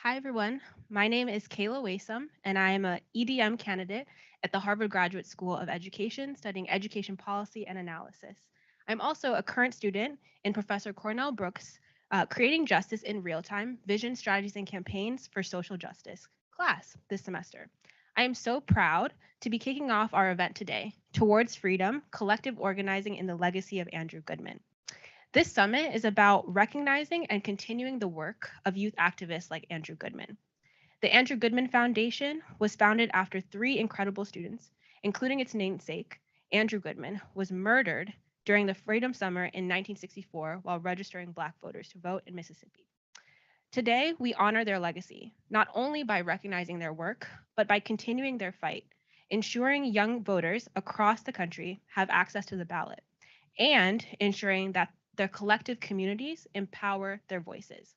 Hi, everyone. My name is Kayla Waysum, and I am a EDM candidate at the Harvard Graduate School of Education, studying education policy and analysis. I'm also a current student in Professor Cornell Brooks' Creating Justice in Real Time Vision, Strategies, and Campaigns for Social Justice class this semester. I am so proud to be kicking off our event today, Towards Freedom Collective Organizing in the Legacy of Andrew Goodman. This summit is about recognizing and continuing the work of youth activists like Andrew Goodman. The Andrew Goodman Foundation was founded after three incredible students, including its namesake, Andrew Goodman, was murdered during the Freedom Summer in 1964 while registering Black voters to vote in Mississippi. Today, we honor their legacy, not only by recognizing their work, but by continuing their fight, ensuring young voters across the country have access to the ballot, and ensuring that their collective communities empower their voices.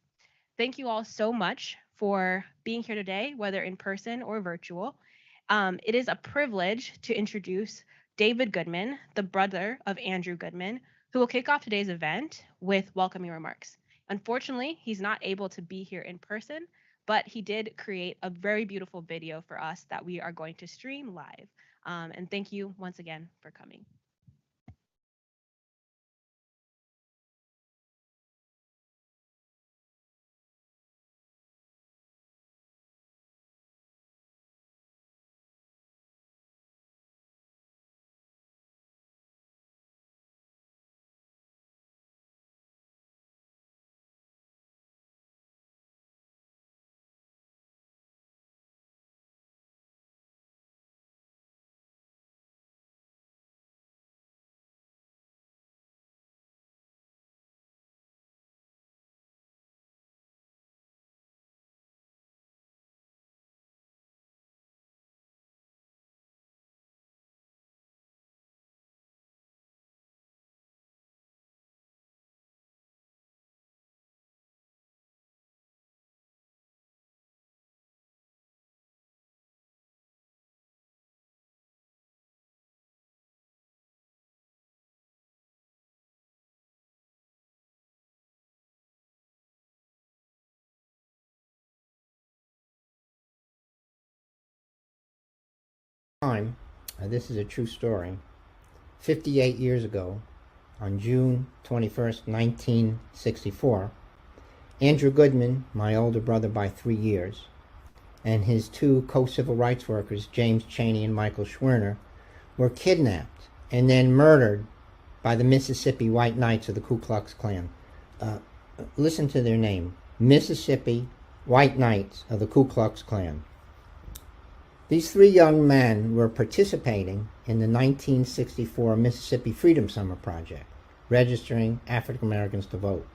Thank you all so much for being here today, whether in person or virtual. It is a privilege to introduce David Goodman, the brother of Andrew Goodman, who will kick off today's event with welcoming remarks. Unfortunately, he's not able to be here in person, but he did create a very beautiful video for us that we are going to stream live. And thank you once again for coming. Time, this is a true story. 58 years ago, on June 21st, 1964, Andrew Goodman, my older brother by 3 years, and his two co-civil rights workers, James Chaney and Michael Schwerner, were kidnapped and then murdered by the Mississippi White Knights of the Ku Klux Klan. Listen to their name, Mississippi White Knights of the Ku Klux Klan. These three young men were participating in the 1964 Mississippi Freedom Summer Project, registering African Americans to vote.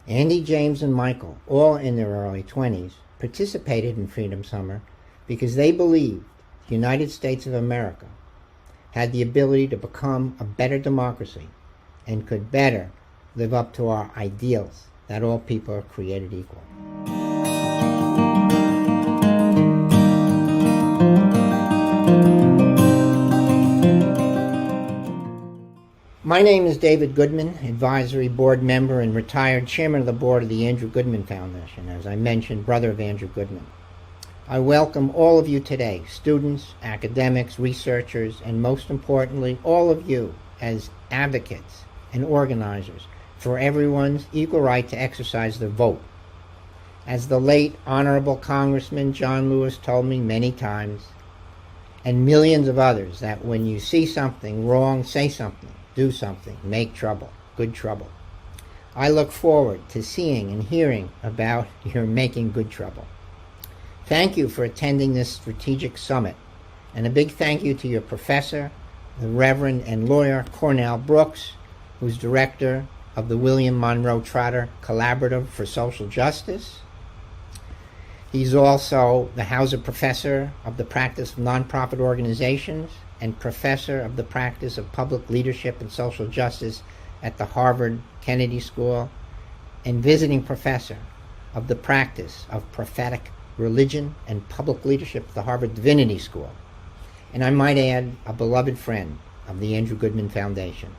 Andy, James, and Michael, all in their early 20s, participated in Freedom Summer because they believed the United States of America had the ability to become a better democracy and could better live up to our ideals that all people are created equal. My name is David Goodman, advisory board member and retired chairman of the board of the Andrew Goodman Foundation, as I mentioned, brother of Andrew Goodman. I welcome all of you today, students, academics, researchers, and most importantly, all of you as advocates and organizers for everyone's equal right to exercise their vote. As the late Honorable Congressman John Lewis told me many times, and millions of others, that when you see something wrong, say something. Do something, make trouble, good trouble. I look forward to seeing and hearing about your making good trouble. Thank you for attending this strategic summit, and a big thank you to your professor, the Reverend and lawyer Cornell Brooks, who's director of the William Monroe Trotter Collaborative for Social Justice. He's also the Hauser Professor of the Practice of Nonprofit Organizations and Professor of the Practice of Public Leadership and Social Justice at the Harvard Kennedy School, and visiting Professor of the Practice of Prophetic Religion and Public Leadership at the Harvard Divinity School. And I might add, a beloved friend of the Andrew Goodman Foundation.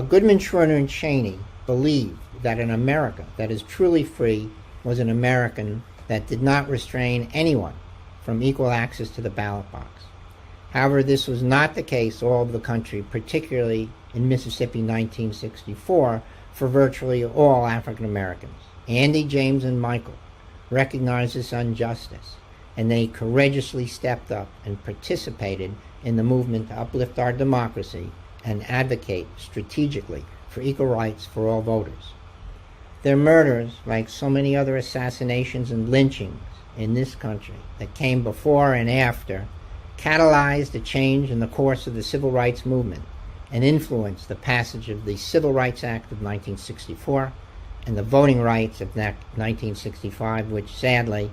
Goodman, Schwerner, and Chaney believed that an America that is truly free was an American that did not restrain anyone from equal access to the ballot box. However, this was not the case all over the country, particularly in Mississippi 1964, for virtually all African Americans. Andy, James, and Michael recognized this injustice, and they courageously stepped up and participated in the movement to uplift our democracy and advocate strategically for equal rights for all voters. Their murders, like so many other assassinations and lynchings in this country that came before and after, catalyzed a change in the course of the civil rights movement and influenced the passage of the Civil Rights Act of 1964 and the Voting Rights of 1965, which sadly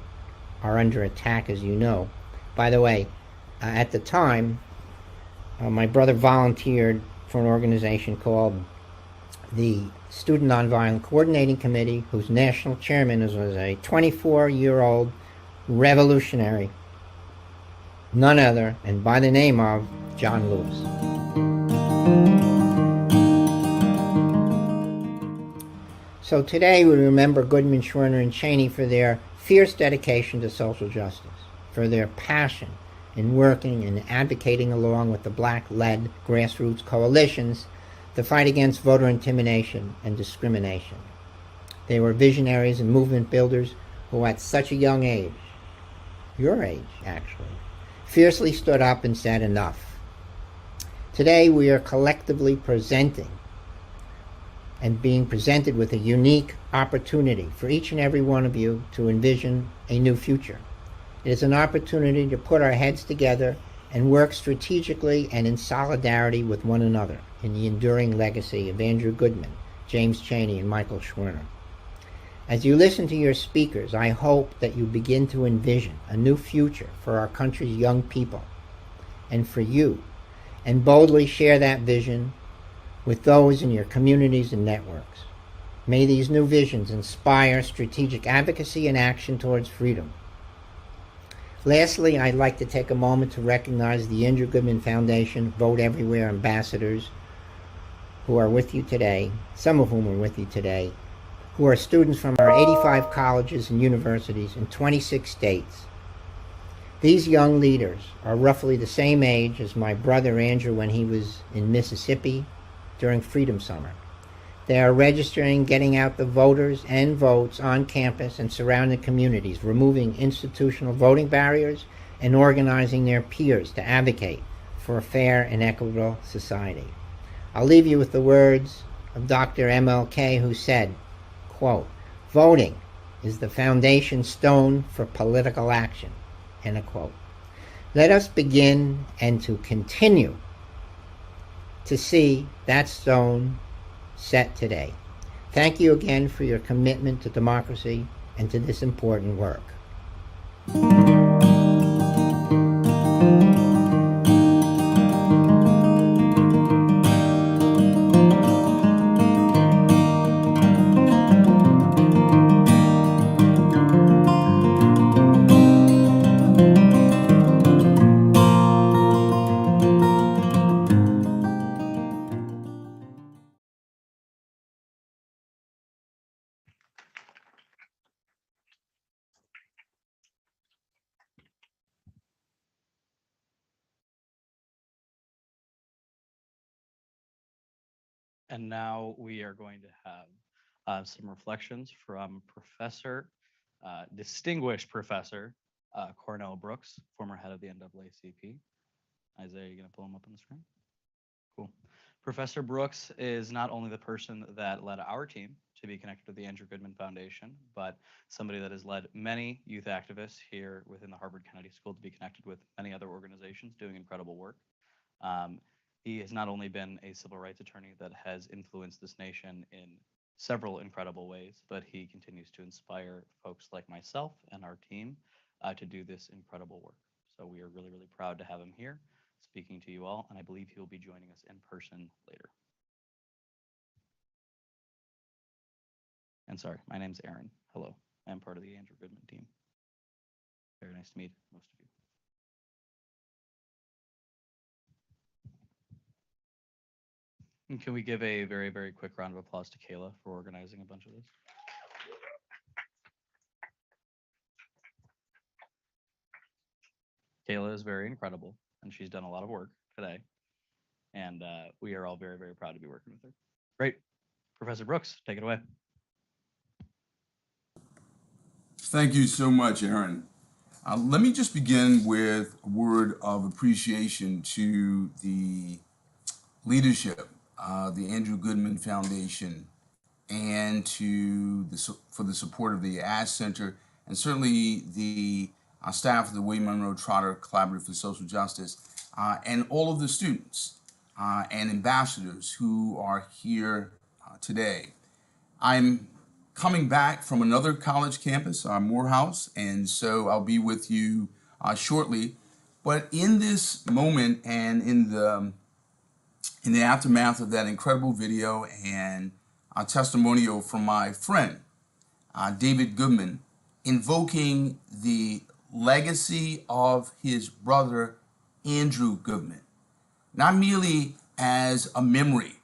are under attack, as you know. By the way, at the time, my brother volunteered for an organization called the Student Nonviolent Coordinating Committee, whose national chairman was a 24-year-old revolutionary, none other, and by the name of John Lewis. So today we remember Goodman, Schwerner, and Cheney for their fierce dedication to social justice, for their passion in working and advocating along with the black-led grassroots coalitions to fight against voter intimidation and discrimination. They were visionaries and movement builders who at such a young age, your age actually, fiercely stood up and said enough. Today we are collectively presenting and being presented with a unique opportunity for each and every one of you to envision a new future. It is an opportunity to put our heads together and work strategically and in solidarity with one another in the enduring legacy of Andrew Goodman, James Cheney, and Michael Schwerner. As you listen to your speakers, I hope that you begin to envision a new future for our country's young people and for you, and boldly share that vision with those in your communities and networks. May these new visions inspire strategic advocacy and action towards freedom. Lastly, I'd like to take a moment to recognize the Andrew Goodman Foundation Vote Everywhere ambassadors who are with you today, some of whom are with you today, who are students from our 85 colleges and universities in 26 states. These young leaders are roughly the same age as my brother Andrew when he was in Mississippi during Freedom Summer. They are registering, getting out the voters and votes on campus and surrounding communities, removing institutional voting barriers, and organizing their peers to advocate for a fair and equitable society. I'll leave you with the words of Dr. MLK, who said, quote, "Voting is the foundation stone for political action," end of quote. Let us begin and to continue to see that stone set today. Thank you again for your commitment to democracy and to this important work. And now we are going to have some reflections from distinguished Professor Cornell Brooks, former head of the NAACP. Isaiah, you going to pull him up on the screen? Cool. Professor Brooks is not only the person that led our team to be connected to the Andrew Goodman Foundation, but somebody that has led many youth activists here within the Harvard Kennedy School to be connected with many other organizations doing incredible work. He has not only been a civil rights attorney that has influenced this nation in several incredible ways, but he continues to inspire folks like myself and our team to do this incredible work. So we are really, really proud to have him here speaking to you all, and I believe he will be joining us in person later. And sorry, my name's Aaron. Hello, I'm part of the Andrew Goodman team. Very nice to meet most of you. And can we give a very, very quick round of applause to Kayla for organizing a bunch of this? Kayla is very incredible, and she's done a lot of work today. And we are all very, very proud to be working with her. Great. Professor Brooks, take it away. Thank you so much, Aaron. Let me just begin with a word of appreciation to the leadership, the Andrew Goodman Foundation, and for the support of the ASH Center, and certainly the staff of the William Monroe Trotter Collaborative for Social Justice, and all of the students and ambassadors who are here today. I'm coming back from another college campus, Morehouse, and so I'll be with you shortly. But in this moment and in the aftermath of that incredible video and a testimonial from my friend, David Goodman, invoking the legacy of his brother, Andrew Goodman, not merely as a memory,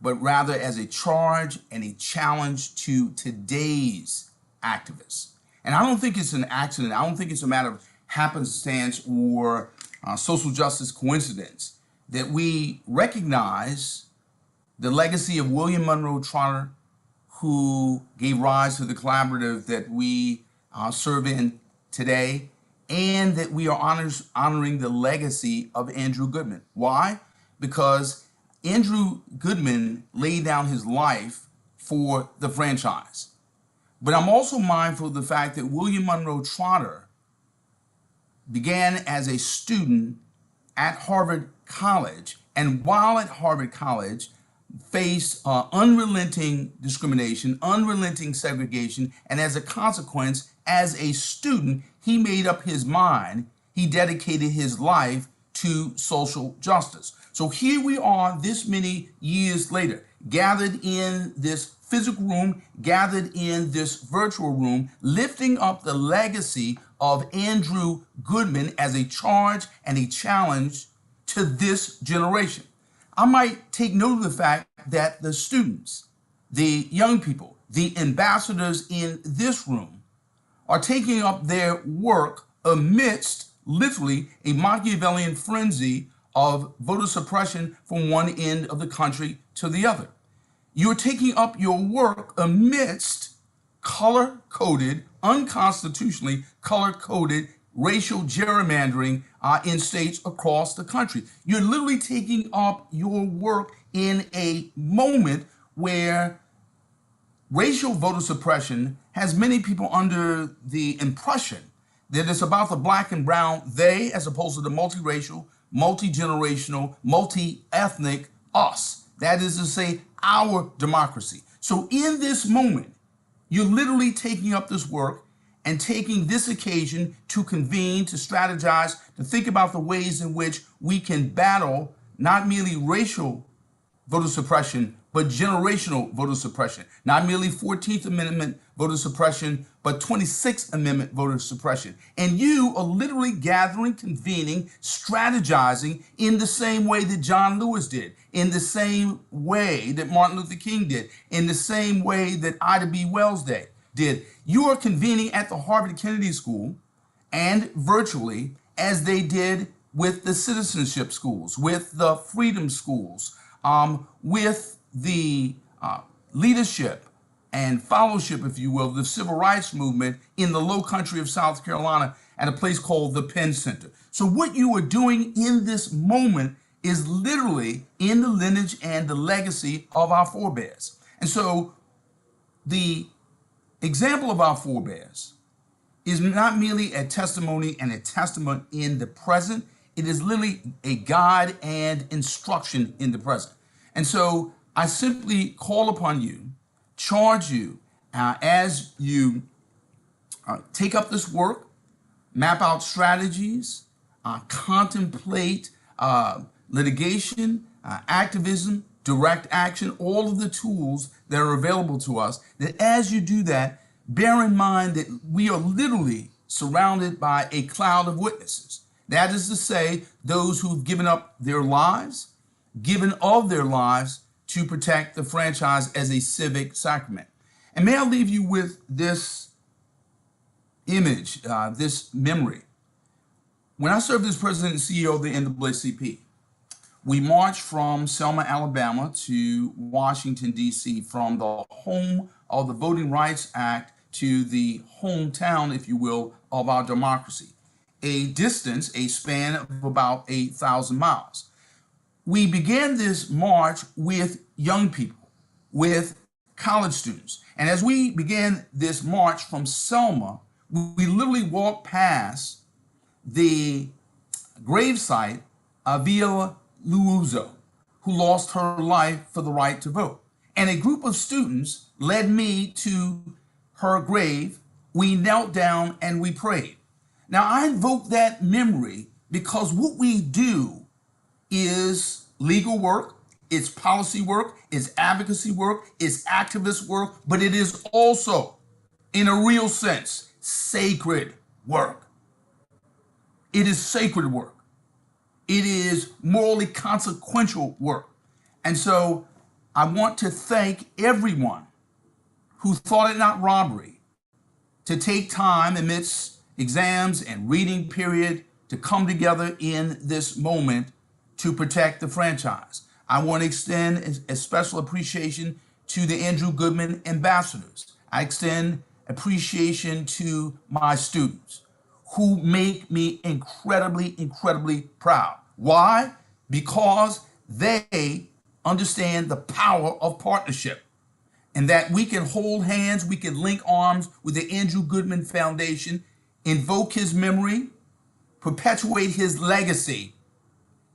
but rather as a charge and a challenge to today's activists. And I don't think it's an accident. I don't think it's a matter of happenstance or social justice coincidence that we recognize the legacy of William Monroe Trotter, who gave rise to the collaborative that we serve in today, and that we are honoring the legacy of Andrew Goodman. Why? Because Andrew Goodman laid down his life for the franchise. But I'm also mindful of the fact that William Monroe Trotter began as a student at Harvard College, and while at Harvard College, faced unrelenting discrimination, unrelenting segregation, and as a consequence, as a student, he made up his mind. He dedicated his life to social justice. So here we are this many years later, gathered in this physical room, gathered in this virtual room, lifting up the legacy of Andrew Goodman as a charge and a challenge to this generation. I might take note of the fact that the students, the young people, the ambassadors in this room are taking up their work amidst literally a Machiavellian frenzy of voter suppression from one end of the country to the other. You're taking up your work amidst color-coded, unconstitutionally color-coded racial gerrymandering in states across the country. You're literally taking up your work in a moment where racial voter suppression has many people under the impression that it's about the black and brown they as opposed to the multiracial, multi-generational, multi-ethnic us. That is to say, our democracy. So in this moment, you're literally taking up this work and taking this occasion to convene, to strategize, to think about the ways in which we can battle not merely racial voter suppression, but generational voter suppression. Not merely 14th Amendment voter suppression, but 26th Amendment voter suppression. And you are literally gathering, convening, strategizing in the same way that John Lewis did, in the same way that Martin Luther King did, in the same way that Ida B. Wells did. You are convening at the Harvard Kennedy School and virtually as they did with the citizenship schools, with the freedom schools, with the leadership and fellowship, if you will, the civil rights movement in the low country of South Carolina at a place called the Penn Center. So what you are doing in this moment is literally in the lineage and the legacy of our forebears. And so the example of our forebears is not merely a testimony and a testament in the present, it is literally a guide and instruction in the present. And so I simply call upon you, charge you as you take up this work, map out strategies, contemplate litigation, activism, direct action, all of the tools that are available to us, that as you do that, bear in mind that we are literally surrounded by a cloud of witnesses. That is to say, those who've given up their lives, given of their lives to protect the franchise as a civic sacrament. And may I leave you with this image, this memory. When I served as president and CEO of the NAACP, we marched from Selma, Alabama to Washington, D.C., from the home of the Voting Rights Act to the hometown, if you will, of our democracy, a distance, a span of about 8,000 miles. We began this march with young people, with college students. And as we began this march from Selma, we literally walked past the gravesite of Villa Luozo, who lost her life for the right to vote. And a group of students led me to her grave. We knelt down and we prayed. Now, I invoke that memory because what we do is legal work, it's policy work, it's advocacy work, it's activist work, but it is also, in a real sense, sacred work. It is sacred work. It is morally consequential work. And so I want to thank everyone who thought it not robbery to take time amidst exams and reading period to come together in this moment to protect the franchise. I want to extend a special appreciation to the Andrew Goodman ambassadors. I extend appreciation to my students who make me incredibly, incredibly proud. Why? Because they understand the power of partnership and that we can hold hands, we can link arms with the Andrew Goodman Foundation, invoke his memory, perpetuate his legacy,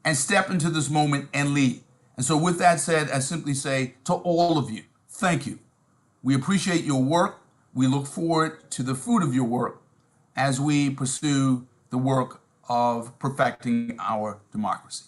and step into this moment and lead. And so with that said, I simply say to all of you, thank you. We appreciate your work. We look forward to the fruit of your work as we pursue the work of perfecting our democracy.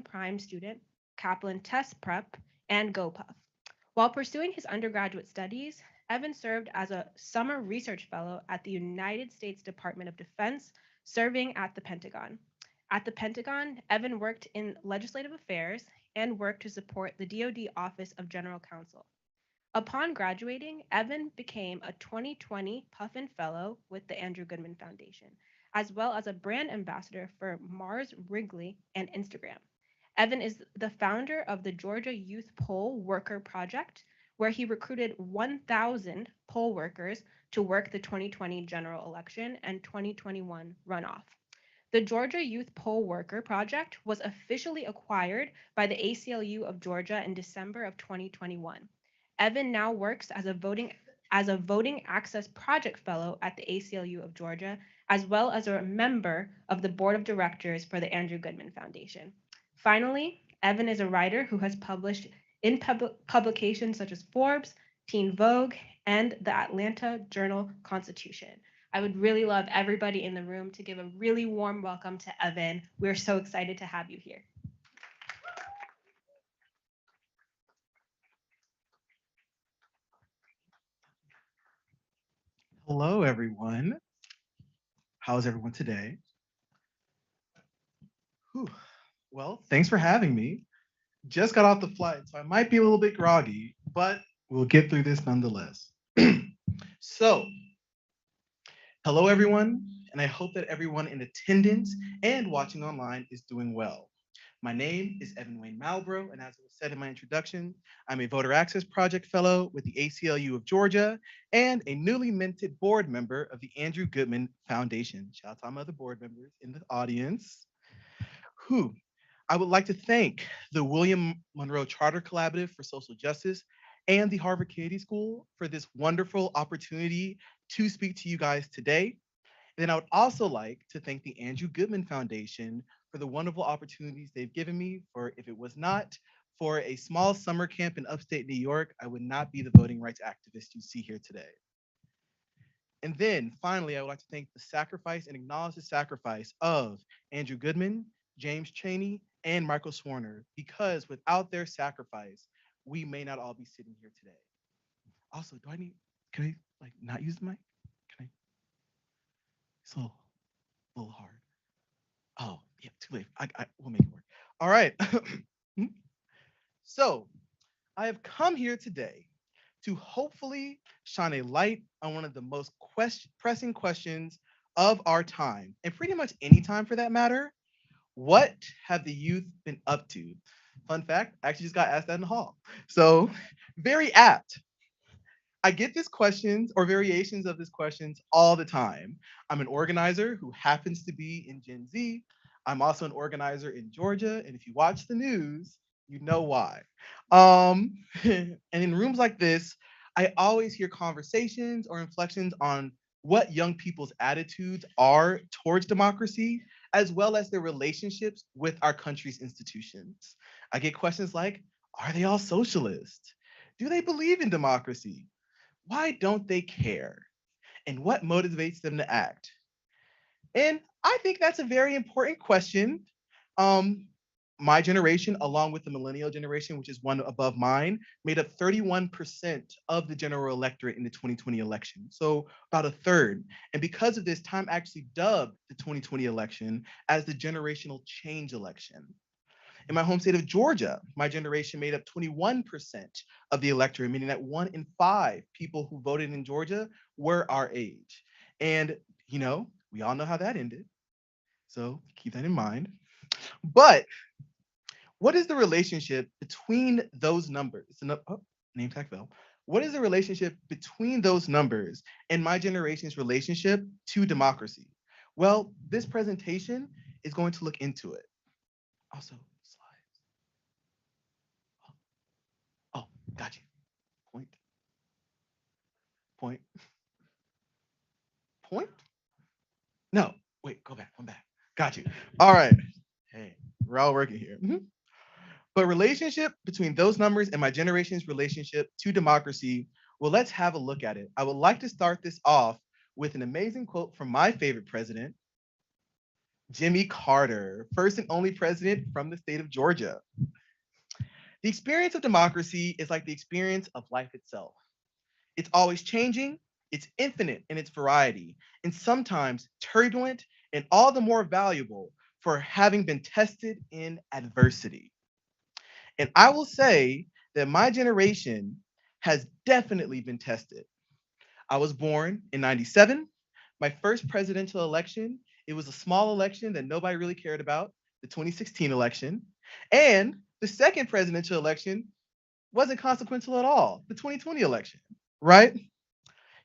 Prime student, Kaplan Test Prep, and GoPuff. While pursuing his undergraduate studies, Evan served as a summer research fellow at the United States Department of Defense, serving at the Pentagon. At the Pentagon, Evan worked in legislative affairs and worked to support the DoD Office of General Counsel. Upon graduating, Evan became a 2020 Puffin Fellow with the Andrew Goodman Foundation, as well as a brand ambassador for Mars Wrigley and Instagram. Evan is the founder of the Georgia Youth Poll Worker Project, where he recruited 1,000 poll workers to work the 2020 general election and 2021 runoff. The Georgia Youth Poll Worker Project was officially acquired by the ACLU of Georgia in December of 2021. Evan now works as a voting access project fellow at the ACLU of Georgia, as well as a member of the board of directors for the Andrew Goodman Foundation. Finally, Evan is a writer who has published in publications such as Forbes, Teen Vogue, and the Atlanta Journal-Constitution. I would really love everybody in the room to give a really warm welcome to Evan. We're so excited to have you here. Hello, everyone. How's everyone today? Whew. Well, thanks for having me. Just got off the flight, so I might be a little bit groggy, but we'll get through this nonetheless. So, hello, everyone, and I hope that everyone in attendance and watching online is doing well. My name is Evan Wayne Malbrough, and as was said in my introduction, I'm a Voter Access Project Fellow with the ACLU of Georgia and a newly minted board member of the Andrew Goodman Foundation. Shout out to my other board members in the audience. Who I would like to thank the William Monroe Trotter Collaborative for Social Justice and the Harvard Kennedy School for this wonderful opportunity to speak to you guys today. And then I would also like to thank the Andrew Goodman Foundation for the wonderful opportunities they've given me. For if it was not for a small summer camp in upstate New York, I would not be the voting rights activist you see here today. And then finally, I would like to thank the sacrifice and acknowledge the sacrifice of Andrew Goodman, James Chaney, and Michael Swarner, because without their sacrifice, we may not all be sitting here today. Also, can I like not use the mic? Can I? It's a little hard. Oh, yeah, too late. We'll make it work. All right. So I have come here today to hopefully shine a light on one of the most pressing questions of our time, and pretty much any time for that matter. What have the youth been up to? Fun fact, I actually just got asked that in the hall. So very apt. I get these questions or variations of these questions all the time. I'm an organizer who happens to be in Gen Z. I'm also an organizer in Georgia. And if you watch the news, you know why. And in rooms like this, I always hear conversations or inflections on what young people's attitudes are towards democracy, as well as their relationships with our country's institutions. I get questions like, are they all socialist? Do they believe in democracy? Why don't they care? And what motivates them to act? And I think that's a very important question. Um, my generation, along with the millennial generation, which is one above mine, made up 31% of the general electorate in the 2020 election. So about a third. And because of this, Time actually dubbed the 2020 election as the generational change election. In my home state of Georgia, my generation made up 21% of the electorate, meaning that 1 in 5 people who voted in Georgia were our age. And, we all know how that ended. So keep that in mind. But what is the relationship between those numbers? Name tag fell. What is the relationship between those numbers and my generation's relationship to democracy? Well, this presentation is going to look into it. Also, oh, got you. Point. No, wait, go back, one back. Got you. All right. Hey, we're all working here. But relationship between those numbers and my generation's relationship to democracy, well, let's have a look at it. I would like to start this off with an amazing quote from my favorite president, Jimmy Carter, first and only president from the state of Georgia. The experience of democracy is like the experience of life itself. It's always changing, it's infinite in its variety, and sometimes turbulent and all the more valuable for having been tested in adversity. And I will say that my generation has definitely been tested. I was born in 97. My first presidential election, it was a small election that nobody really cared about, the 2016 election. And the second presidential election wasn't consequential at all, the 2020 election, right?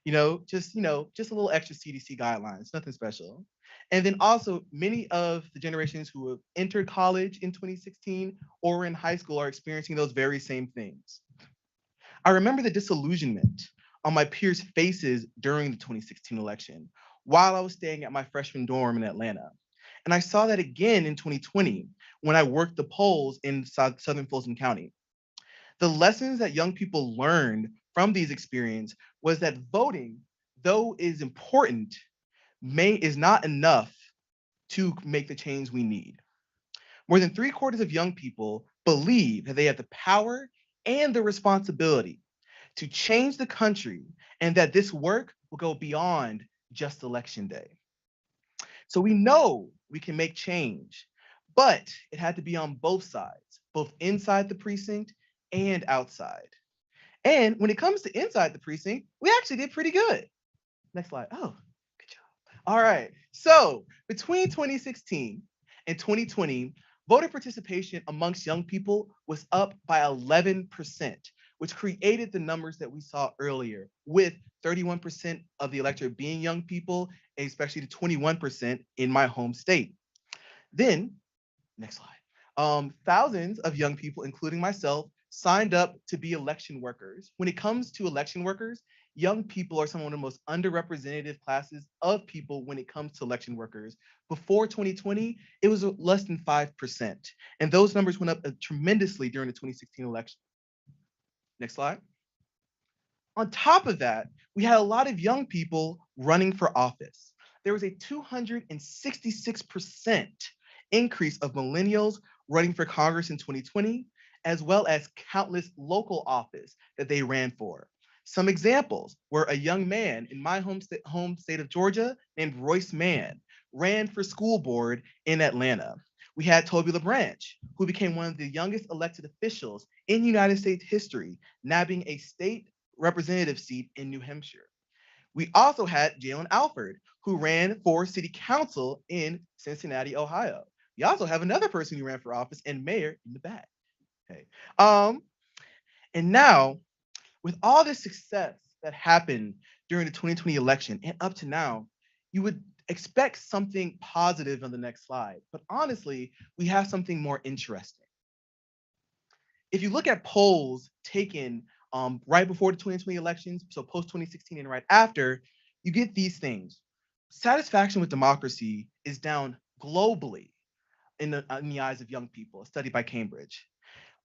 Just a little extra CDC guidelines, nothing special. And then also many of the generations who have entered college in 2016 or were in high school are experiencing those very same things. I remember the disillusionment on my peers' faces during the 2016 election while I was staying at my freshman dorm in Atlanta. And I saw that again in 2020 when I worked the polls in Southern Fulton County. The lessons that young people learned from these experiences was that voting, though is important, is not enough to make the change we need. More than 3/4 of young people believe that they have the power and the responsibility to change the country and that this work will go beyond just election day. So we know we can make change, but it had to be on both sides, both inside the precinct and outside. And when it comes to inside the precinct, we actually did pretty good. Next slide. Oh, good job. All right. So between 2016 and 2020, Voter participation amongst young people was up by 11%, which created the numbers that we saw earlier, with 31% of the electorate being young people, and especially the 21% in my home state. Then, next slide. Thousands of young people, including myself, signed up to be election workers. When it comes to election workers, young people are some of the most underrepresented classes of people when it comes to election workers. Before 2020, it was less than 5%. And those numbers went up tremendously during the 2016 election. Next slide. On top of that, we had a lot of young people running for office. There was a 266% increase of millennials running for Congress in 2020, as well as countless local office that they ran for. Some examples were a young man in my home state of Georgia named Royce Mann ran for school board in Atlanta. We had Toby LaBranch, who became one of the youngest elected officials in United States history, nabbing a state representative seat in New Hampshire. We also had Jalen Alford, who ran for city council in Cincinnati, Ohio. We also have another person who ran for office and mayor in the back. Okay. And now, with all this success that happened during the 2020 election and up to now, you would expect something positive on the next slide. But honestly, we have something more interesting. If you look at polls taken right before the 2020 elections, so post 2016 and right after, you get these things. Satisfaction with democracy is down globally in the eyes of young people, a study by Cambridge.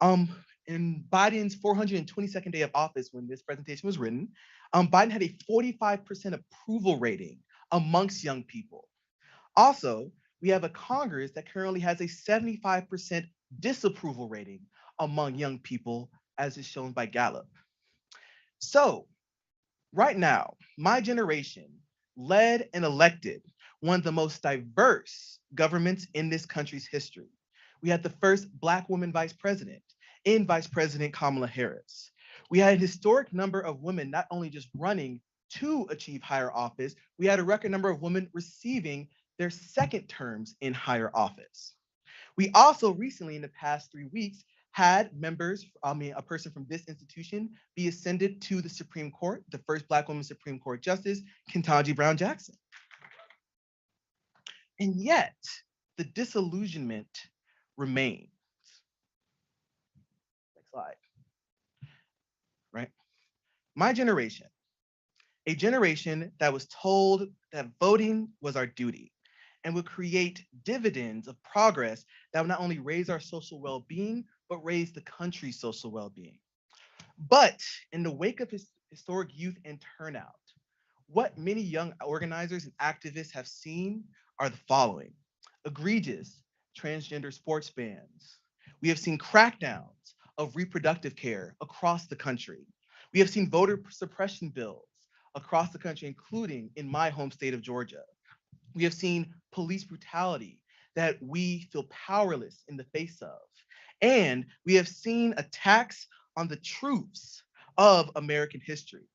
In Biden's 422nd day of office, when this presentation was written, Biden had a 45% approval rating amongst young people. Also, we have a Congress that currently has a 75% disapproval rating among young people, as is shown by Gallup. So, right now, my generation led and elected one of the most diverse governments in this country's history. We had the first Black woman vice president in Vice President Kamala Harris. We had a historic number of women not only just running to achieve higher office, we had a record number of women receiving their second terms in higher office. We also recently, in the past 3 weeks, had a person from this institution be ascended to the Supreme Court, the first Black woman Supreme Court Justice, Ketanji Brown Jackson. And yet, the disillusionment remains. Next slide. Right? My generation, a generation that was told that voting was our duty and would create dividends of progress that would not only raise our social well-being, but raise the country's social well-being. But in the wake of historic youth and turnout, what many young organizers and activists have seen are the following: egregious transgender sports bans. We have seen crackdowns of reproductive care across the country. We have seen voter suppression bills across the country, including in my home state of Georgia. We have seen police brutality that we feel powerless in the face of. And we have seen attacks on the truths of American history.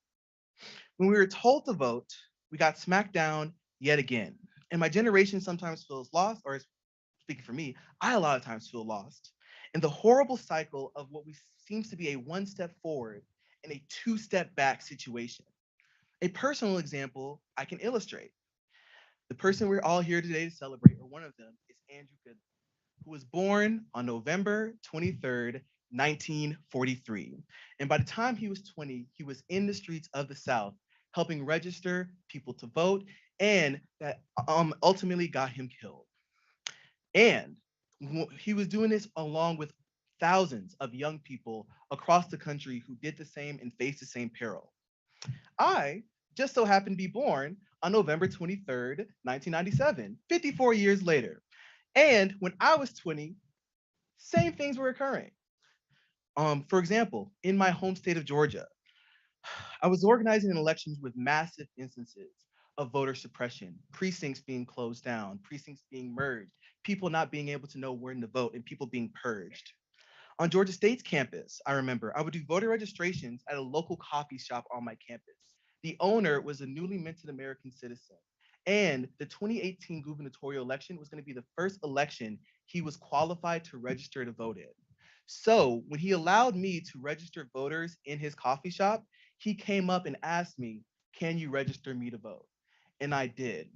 When we were told to vote, we got smacked down yet again. And my generation sometimes feels lost, or speaking for me, I a lot of times feel lost in the horrible cycle of what seems to be a one step forward and a two-step back situation. A personal example I can illustrate. The person we're all here today to celebrate, or one of them, is Andrew Goodman, who was born on November 23rd, 1943. And by the time he was 20, he was in the streets of the South, helping register people to vote, and that ultimately got him killed. And he was doing this along with thousands of young people across the country who did the same and faced the same peril. I just so happened to be born on November 23rd, 1997, 54 years later. And when I was 20, same things were occurring. For example, in my home state of Georgia, I was organizing elections with massive instances of voter suppression, precincts being closed down, precincts being merged, people not being able to know when to vote, and people being purged. On Georgia State's campus, I remember I would do voter registrations at a local coffee shop on my campus. The owner was a newly minted American citizen. And the 2018 gubernatorial election was going to be the first election he was qualified to register to vote in. So when he allowed me to register voters in his coffee shop, he came up and asked me, "Can you register me to vote?" And I did.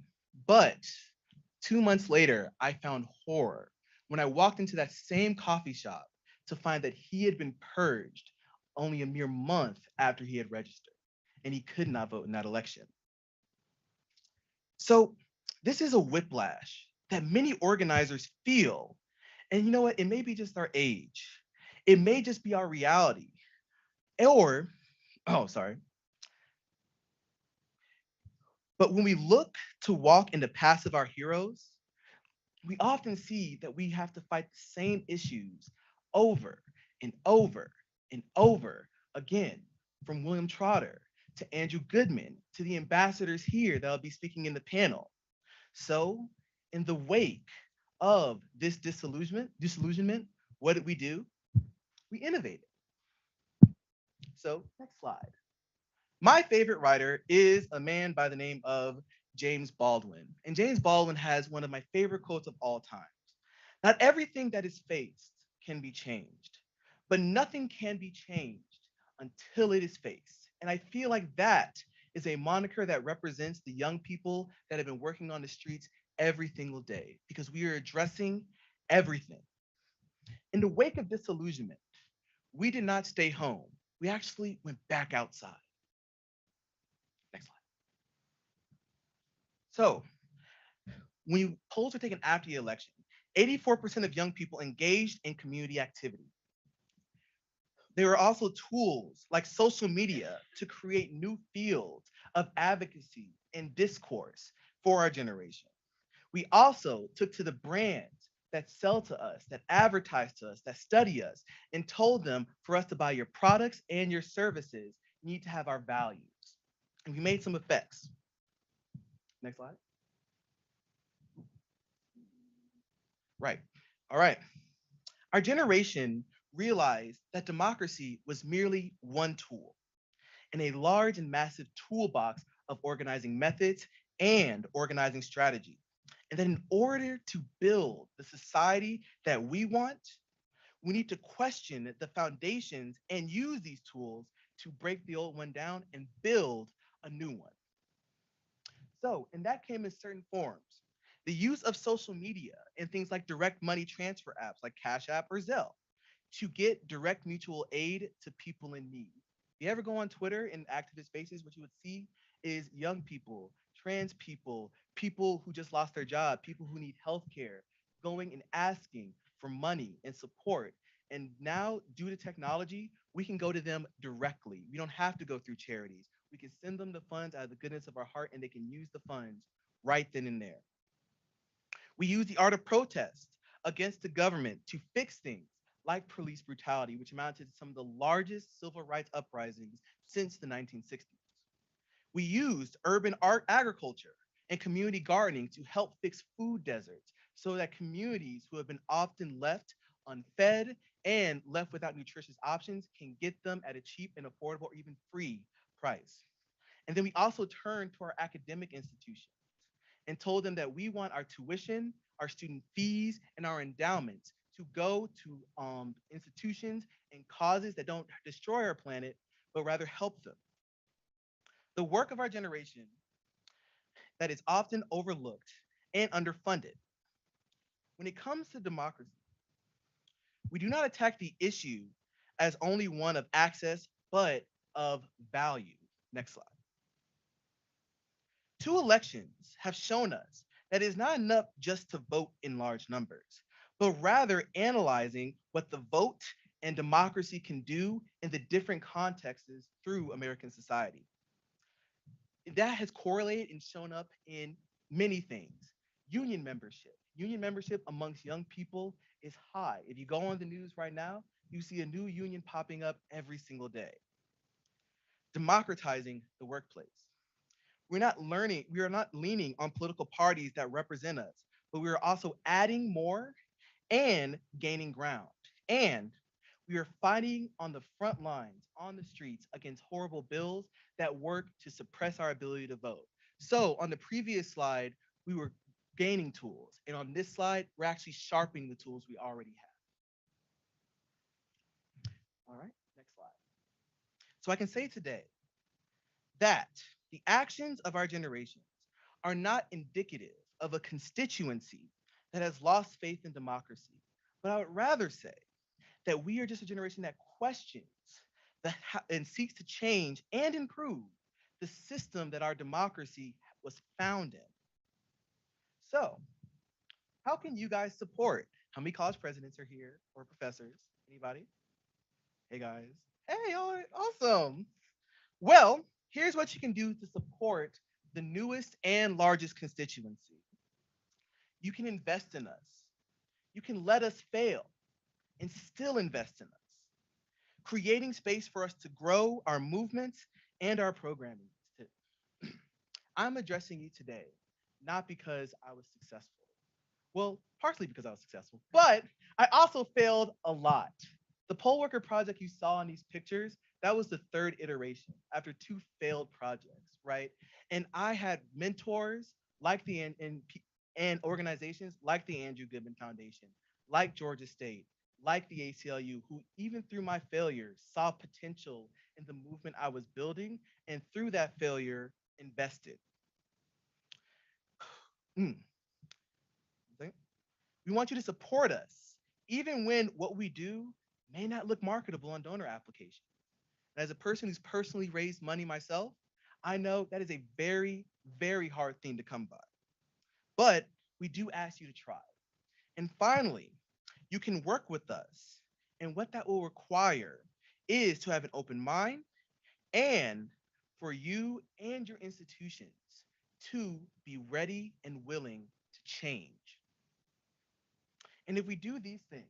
But 2 months later, I found horror when I walked into that same coffee shop to find that he had been purged only a mere month after he had registered, and he could not vote in that election. So, this is a whiplash that many organizers feel. And you know what? It may be just our age, it may just be our reality. Or, oh, sorry. But when we look to walk in the path of our heroes, we often see that we have to fight the same issues over and over and over again, from William Trotter to Andrew Goodman to the ambassadors here that will be speaking in the panel. So, in the wake of this disillusionment, what did we do? We innovated. So, next slide. My favorite writer is a man by the name of James Baldwin. And James Baldwin has one of my favorite quotes of all time. Not everything that is faced can be changed, but nothing can be changed until it is faced. And I feel like that is a moniker that represents the young people that have been working on the streets every single day because we are addressing everything. In the wake of disillusionment, we did not stay home. We actually went back outside. Next slide. So, when polls were taken after the election, 84% of young people engaged in community activity. There are also tools like social media to create new fields of advocacy and discourse for our generation. We also took to the brands that sell to us, that advertise to us, that study us, and told them for us to buy your products and your services, you need to have our values. And we made some effects. Next slide. Right. All right. Our generation realized that democracy was merely one tool in a large and massive toolbox of organizing methods and organizing strategy. And that in order to build the society that we want, we need to question the foundations and use these tools to break the old one down and build a new one. So, and that came in certain forms. The use of social media and things like direct money transfer apps like Cash App or Zelle to get direct mutual aid to people in need. If you ever go on Twitter in activist spaces, what you would see is young people, trans people, people who just lost their job, people who need health care, going and asking for money and support. And now, due to technology, we can go to them directly. We don't have to go through charities. We can send them the funds out of the goodness of our heart, and they can use the funds right then and there. We use the art of protest against the government to fix things like police brutality, which amounted to some of the largest civil rights uprisings since the 1960s. We used urban art agriculture and community gardening to help fix food deserts so that communities who have been often left unfed and left without nutritious options can get them at a cheap and affordable or even free price. And then we also turned to our academic institutions and told them that we want our tuition, our student fees, and our endowments to go to institutions and causes that don't destroy our planet, but rather help them. The work of our generation that is often overlooked and underfunded. When it comes to democracy, we do not attack the issue as only one of access, but of value. Next slide. Two elections have shown us that it is not enough just to vote in large numbers, but rather analyzing what the vote and democracy can do in the different contexts through American society. That has correlated and shown up in many things. Union membership. Union membership amongst young people is high. If you go on the news right now, you see a new union popping up every single day. Democratizing the workplace. We are not leaning on political parties that represent us, but we are also adding more and gaining ground. And we are fighting on the front lines, on the streets, against horrible bills that work to suppress our ability to vote. So on the previous slide, we were gaining tools. And on this slide, we're actually sharpening the tools we already have. All right, next slide. So I can say today that the actions of our generations are not indicative of a constituency that has lost faith in democracy, but I would rather say that we are just a generation that questions and seeks to change and improve the system that our democracy was found in. So, how can you guys support? How many college presidents are here or professors? Anybody? Hey guys. Hey, y'all are awesome. Well, here's what you can do to support the newest and largest constituency. You can invest in us. You can let us fail and still invest in us, creating space for us to grow our movements and our programming. I'm addressing you today, not because I was successful. Well, partially because I was successful, but I also failed a lot. The poll worker project you saw in these pictures, that was the third iteration after two failed projects, right? And I had mentors like and organizations like the Andrew Goodman Foundation, like Georgia State, like the ACLU, who even through my failures saw potential in the movement I was building, and through that failure, invested. We want you to support us, even when what we do may not look marketable on donor applications. And as a person who's personally raised money myself, I know that is a very, very hard thing to come by. But we do ask you to try. And finally, you can work with us. And what that will require is to have an open mind and for you and your institutions to be ready and willing to change. And if we do these things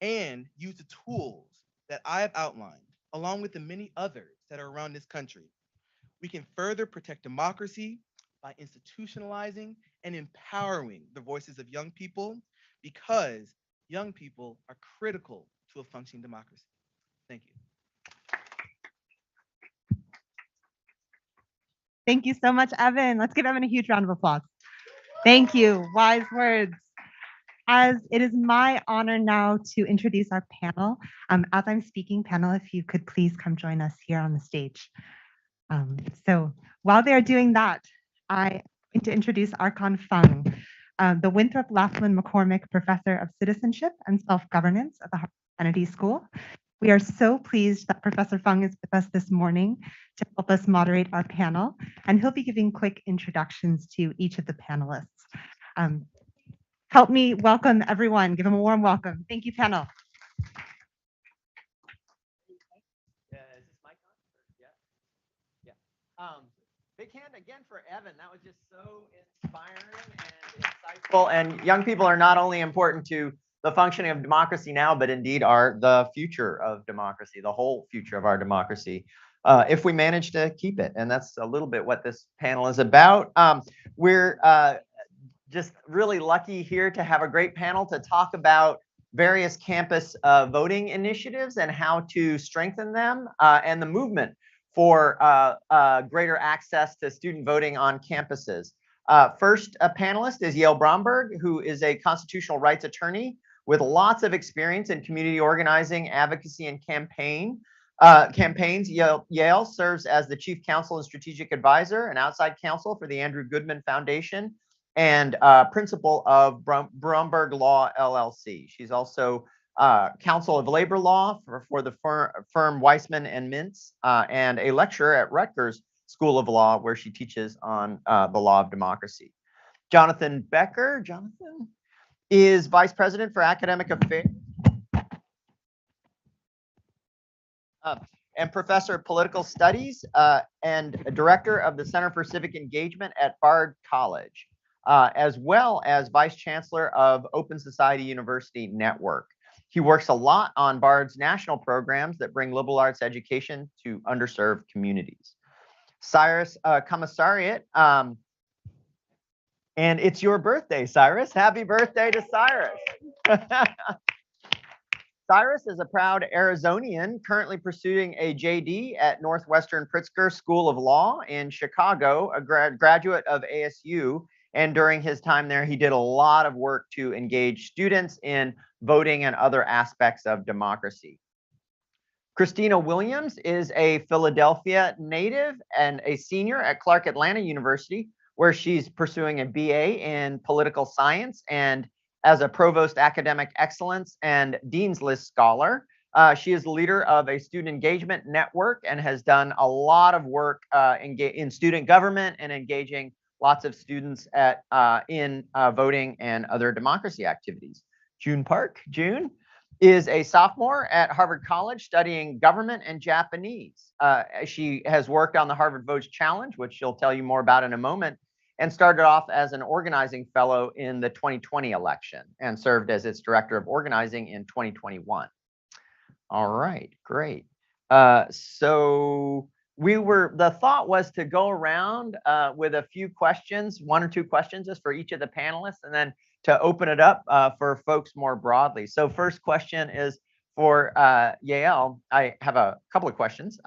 and use the tools that I have outlined, along with the many others that are around this country, we can further protect democracy by institutionalizing and empowering the voices of young people, because young people are critical to a functioning democracy. Thank you. Thank you so much, Evan. Let's give Evan a huge round of applause. Thank you. Wise words. As it is my honor now to introduce our panel. As I'm speaking, panel, if you could please come join us here on the stage. So while they're doing that, I'm going to introduce Archon Fung, the Winthrop Laughlin McCormick Professor of Citizenship and Self-Governance at the Harvard Kennedy School. We are so pleased that Professor Fung is with us this morning to help us moderate our panel, and he'll be giving quick introductions to each of the panelists. Help me welcome everyone. Give them a warm welcome. Thank you, panel. Is this mic on? Yeah. Big hand again for Evan. That was just so inspiring and insightful. And young people are not only important to the functioning of democracy now, but indeed are the future of democracy, the whole future of our democracy, if we manage to keep it. And that's a little bit what this panel is about. We're just really lucky here to have a great panel to talk about various campus voting initiatives and how to strengthen them, and the movement for greater access to student voting on campuses. First panelist is Yael Bromberg, who is a constitutional rights attorney with lots of experience in community organizing, advocacy, and campaigns. Yael serves as the chief counsel and strategic advisor and outside counsel for the Andrew Goodman Foundation and principal of Bromberg Law LLC. She's also counsel of labor law for the firm Weissman and Mintz, and a lecturer at Rutgers School of Law, where she teaches on the law of democracy. Jonathan Becker. Jonathan is vice president for academic affairs and professor of political studies and director of the Center for Civic Engagement at Bard College, as well as vice chancellor of Open Society University Network. He works a lot on Bard's national programs that bring liberal arts education to underserved communities. Cyrus Commissariat, and it's your birthday, Cyrus. Happy birthday to Cyrus. Cyrus is a proud Arizonian, currently pursuing a JD at Northwestern Pritzker School of Law in Chicago, a graduate of ASU, And during his time there, he did a lot of work to engage students in voting and other aspects of democracy. Christina Williams is a Philadelphia native and a senior at Clark Atlanta University, where she's pursuing a BA in political science and as a provost academic excellence and Dean's List scholar. She is the leader of a student engagement network and has done a lot of work in student government and engaging lots of students in voting and other democracy activities. June Park, June is a sophomore at Harvard College studying government and Japanese. She has worked on the Harvard Votes Challenge, which she'll tell you more about in a moment, and started off as an organizing fellow in the 2020 election and served as its director of organizing in 2021. All right, great. So the thought was to go around with a few questions, 1 or 2 questions just for each of the panelists, and then to open it up for folks more broadly. So first question is for Yael. I have a couple of questions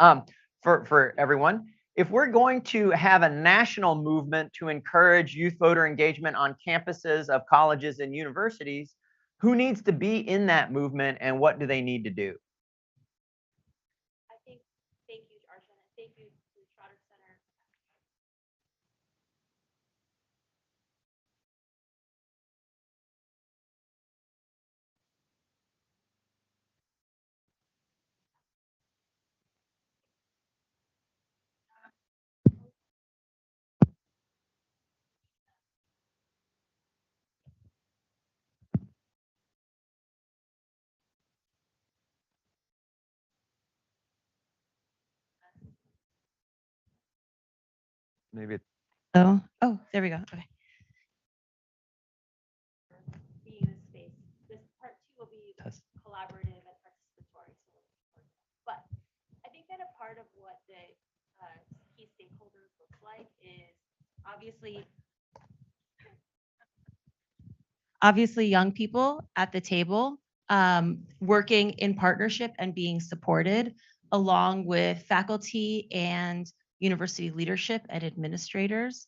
for everyone. If we're going to have a national movement to encourage youth voter engagement on campuses of colleges and universities, who needs to be in that movement and what do they need to do? Thank you, Arshan, and thank you to the Trotter Center. Maybe. Oh, there we go. Okay. Be in this space. This part 2 will be collaborative and participatory. But I think that a part of what the key stakeholders look like is obviously young people at the table, working in partnership and being supported, along with faculty and university leadership and administrators,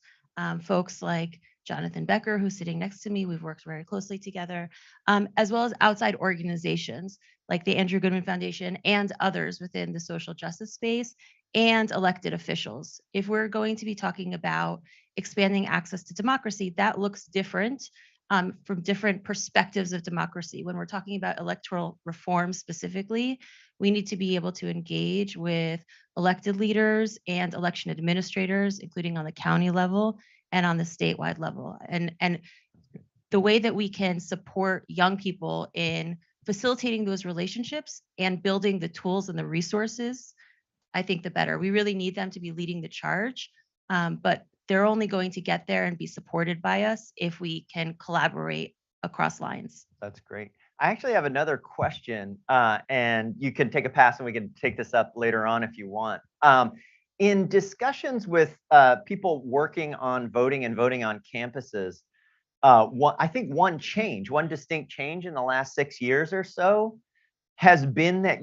folks like Jonathan Becker, who's sitting next to me. We've worked very closely together, as well as outside organizations like the Andrew Goodman Foundation and others within the social justice space, and elected officials. If we're going to be talking about expanding access to democracy, that looks different from different perspectives of democracy. When we're talking about electoral reform specifically, we need to be able to engage with elected leaders and election administrators, including on the county level and on the statewide level. And the way that we can support young people in facilitating those relationships and building the tools and the resources, I think the better. We really need them to be leading the charge, but they're only going to get there and be supported by us if we can collaborate across lines. That's great. I actually have another question, and you can take a pass and we can take this up later on if you want. In discussions with people working on voting and voting on campuses, I think one distinct change in the last 6 years or so has been that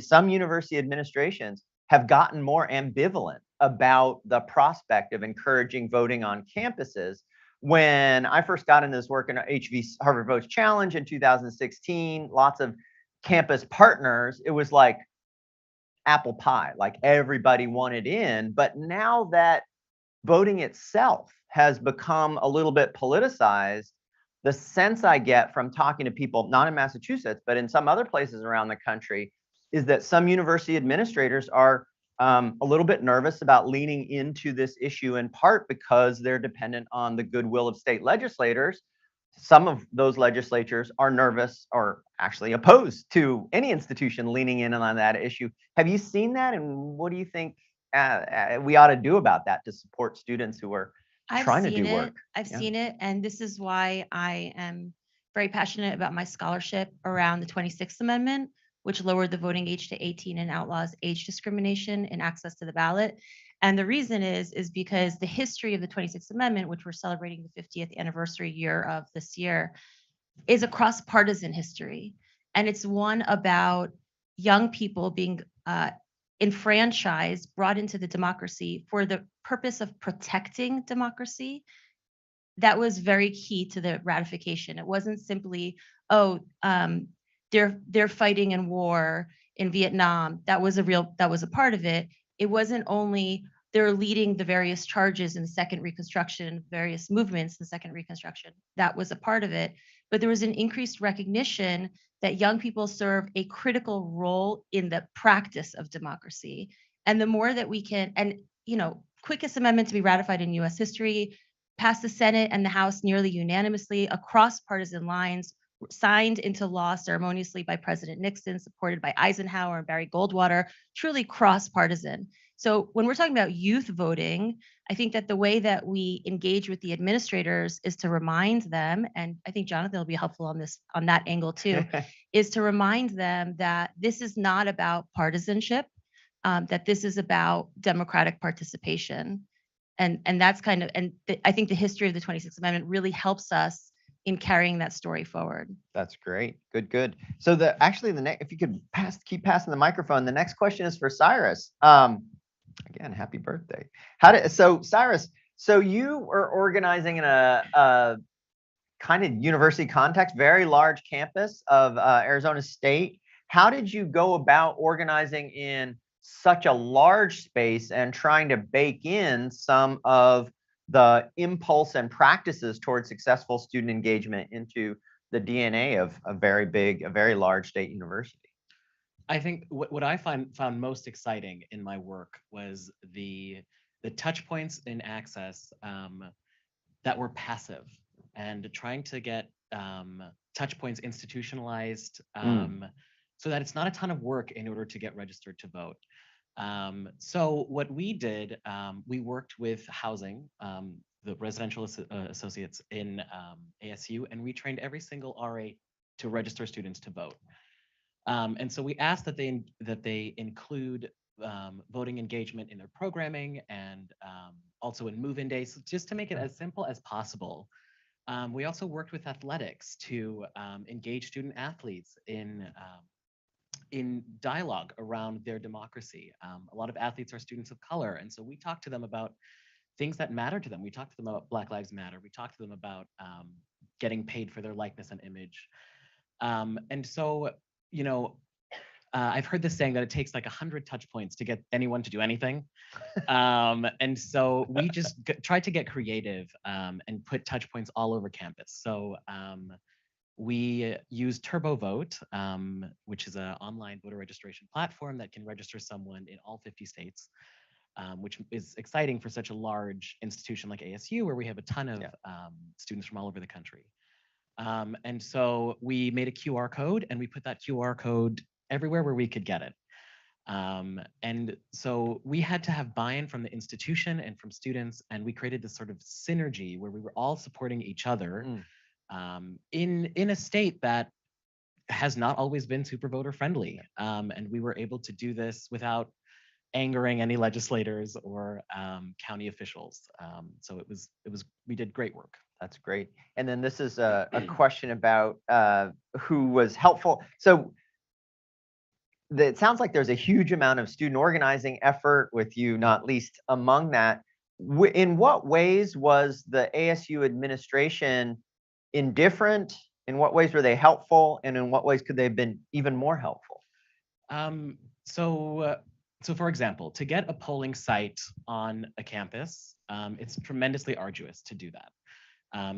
some university administrations have gotten more ambivalent about the prospect of encouraging voting on campuses. When I first got into this work in Harvard Votes Challenge in 2016, lots of campus partners, it was like apple pie, like everybody wanted in. But now that voting itself has become a little bit politicized, the sense I get from talking to people, not in Massachusetts, but in some other places around the country, is that some university administrators are a little bit nervous about leaning into this issue, in part because they're dependent on the goodwill of state legislators. Some of those legislatures are nervous or actually opposed to any institution leaning in on that issue. Have you seen that? And what do you think we ought to do about that to support students who are trying to do work? I've seen it. And this is why I am very passionate about my scholarship around the 26th Amendment, which lowered the voting age to 18 and outlaws age discrimination in access to the ballot. And the reason is because the history of the 26th Amendment, which we're celebrating the 50th anniversary year of this year, is a cross-partisan history. And it's one about young people being enfranchised, brought into the democracy for the purpose of protecting democracy that was very key to the ratification. It wasn't simply, oh, they're fighting in war in Vietnam. That was a part of it. It wasn't only they're leading the various charges in the Second Reconstruction, various movements in the Second Reconstruction. That was a part of it. But there was an increased recognition that young people serve a critical role in the practice of democracy. And the more that we can, and quickest amendment to be ratified in US history, passed the Senate and the House nearly unanimously across partisan lines, signed into law ceremoniously by President Nixon, supported by Eisenhower and Barry Goldwater, truly cross-partisan. So when we're talking about youth voting, I think that the way that we engage with the administrators is to remind them, and I think Jonathan will be helpful on that angle too, is to remind them that this is not about partisanship, that this is about democratic participation. And that's kind of, I think the history of the 26th Amendment really helps us in carrying that story forward. That's great. Good. So if you could keep passing the microphone, the next question is for Cyrus. Again, happy birthday. Cyrus, so you are organizing in a kind of university context, very large campus of Arizona State. How did you go about organizing in such a large space and trying to bake in some of the impulse and practices towards successful student engagement into the DNA of a very large state university? I think what I found most exciting in my work was the touch points in access that were passive, and trying to get touch points institutionalized so that it's not a ton of work in order to get registered to vote. So what we did, we worked with housing, the residential associates in ASU, and we trained every single RA to register students to vote. And so we asked that they include voting engagement in their programming and also in move-in days, just to make it as simple as possible. We also worked with athletics to engage student athletes in dialogue around their democracy. A lot of athletes are students of color, and so we talked to them about things that matter to them. We talked to them about Black Lives Matter. We talked to them about getting paid for their likeness and image. And so, I've heard this saying that it takes like 100 touch points to get anyone to do anything. And so we just tried to get creative and put touch points all over campus. So we use TurboVote, which is an online voter registration platform that can register someone in all 50 states, which is exciting for such a large institution like ASU, where we have a ton of students from all over the country. And so we made a QR code, and we put that QR code everywhere where we could get it. And so we had to have buy-in from the institution and from students, and we created this sort of synergy where we were all supporting each other in a state that has not always been super voter friendly. And we were able to do this without angering any legislators or county officials. So we did great work. That's great. And then this is a question about who was helpful. So it sounds like there's a huge amount of student organizing effort, with you not least among that. In what ways was the ASU administration indifferent? In what ways were they helpful? And in what ways could they have been even more helpful? So for example, to get a polling site on a campus, it's tremendously arduous to do that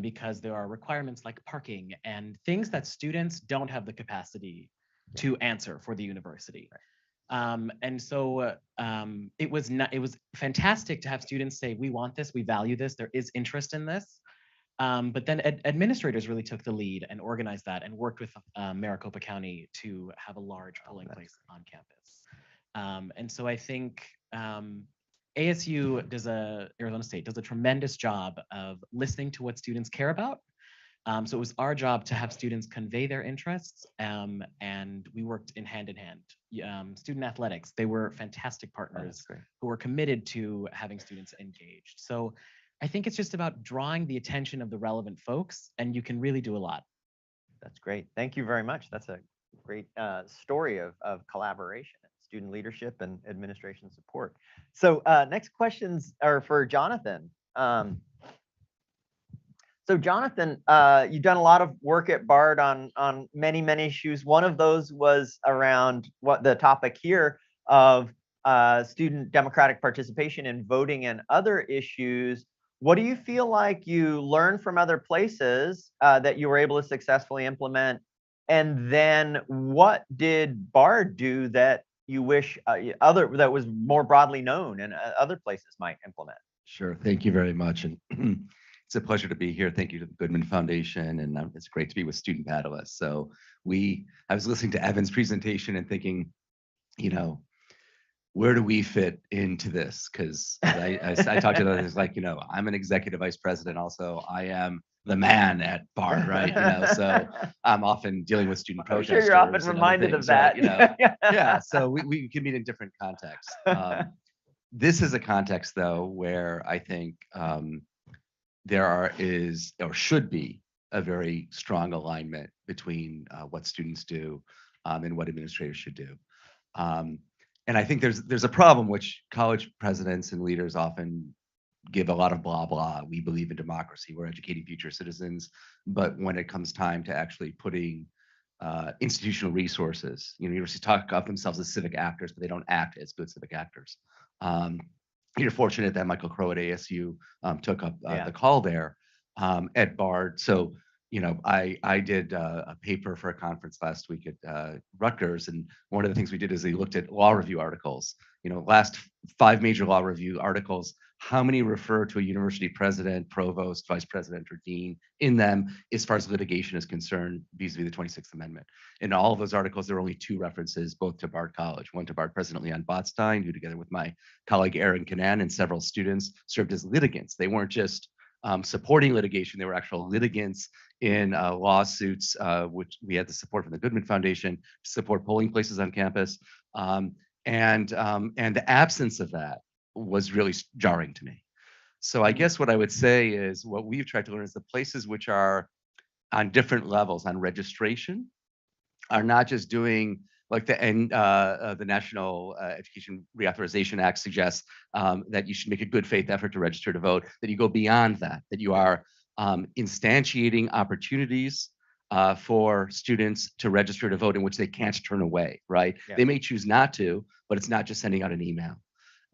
because there are requirements like parking and things that students don't have the capacity to answer for the university. And so it was fantastic to have students say, we want this, we value this, there is interest in this. But then administrators really took the lead and organized that and worked with Maricopa County to have a large polling place on campus. And so I think ASU Arizona State does a tremendous job of listening to what students care about. So it was our job to have students convey their interests, and we worked in hand. Student athletics, they were fantastic partners who were committed to having students engaged. So I think it's just about drawing the attention of the relevant folks, and you can really do a lot. That's great. Thank you very much. That's a great story of collaboration, student leadership, and administration support. So next questions are for Jonathan. So Jonathan, you've done a lot of work at Bard on many issues. One of those was around what the topic here of student democratic participation in voting and other issues. What do you feel like you learned from other places that you were able to successfully implement? And then what did Bard do that you wish that was more broadly known and other places might implement? Sure. Thank you very much. And it's a pleasure to be here. Thank you to the Goodman Foundation. And it's great to be with student panelists. So I was listening to Evan's presentation and thinking, where do we fit into this? Because I talked to others like, I'm an executive vice president. Also, I am the man at Bard, right? So I'm often dealing with student I'm protesters. sure you're often and reminded other of things, that. right? Yeah. So we can meet in different contexts. This is a context, though, where I think there is or should be a very strong alignment between what students do and what administrators should do. And I think there's a problem which college presidents and leaders often give a lot of blah blah. We believe in democracy. We're educating future citizens. But when it comes time to actually putting institutional resources, universities talk of themselves as civic actors, but they don't act as good civic actors. You're fortunate that Michael Crow at ASU took up the call there at Bard. So, I did a paper for a conference last week at Rutgers, and one of the things we did is we looked at law review articles. Last 5 major law review articles, how many refer to a university president, provost, vice president, or dean in them as far as litigation is concerned vis-a-vis the 26th Amendment? In all of those articles, there are only 2 references, both to Bard College. One to Bard President Leon Botstein, who together with my colleague Aaron Canan and several students served as litigants. They weren't just supporting litigation, they were actual litigants in lawsuits, which we had the support from the Goodman Foundation to support polling places on campus. And the absence of that was really jarring to me. So I guess what I would say is what we've tried to learn is the places which are on different levels on registration are not just doing like the National Education Reauthorization Act suggests that you should make a good faith effort to register to vote, that you go beyond that, that you are instantiating opportunities for students to register to vote in which they can't turn away, right? Yeah. They may choose not to, but it's not just sending out an email.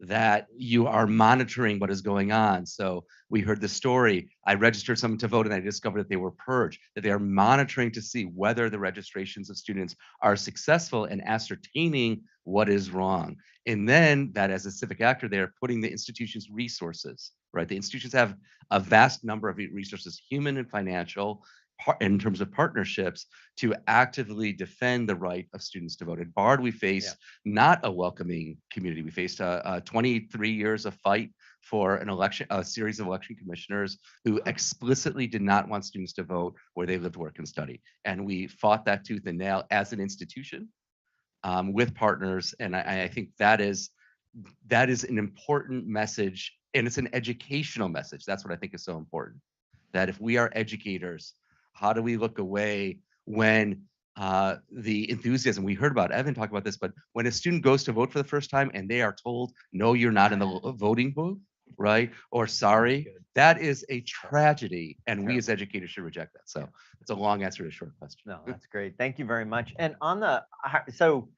That you are monitoring what is going on. So we heard the story. I registered someone to vote and I discovered that they were purged, that they are monitoring to see whether the registrations of students are successful in ascertaining what is wrong. And then that as a civic actor, they are putting the institution's resources, right? The institutions have a vast number of resources, human and financial, in terms of partnerships to actively defend the right of students to vote. At Bard, we faced not a welcoming community. We faced 23 years of fight for an election, a series of election commissioners who explicitly did not want students to vote where they lived, work, and study. And we fought that tooth and nail as an institution with partners. And I think that is an important message, and it's an educational message. That's what I think is so important. That if we are educators, how do we look away when the enthusiasm, we heard about Evan talk about this, but when a student goes to vote for the first time and they are told, no, you're not in the voting booth, right? Or sorry, that is a tragedy. And we as educators should reject that. So it's a long answer to a short question. No, that's great. Thank you very much. And on the, so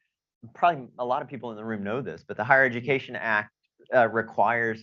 probably a lot of people in the room know this, but the Higher Education Act requires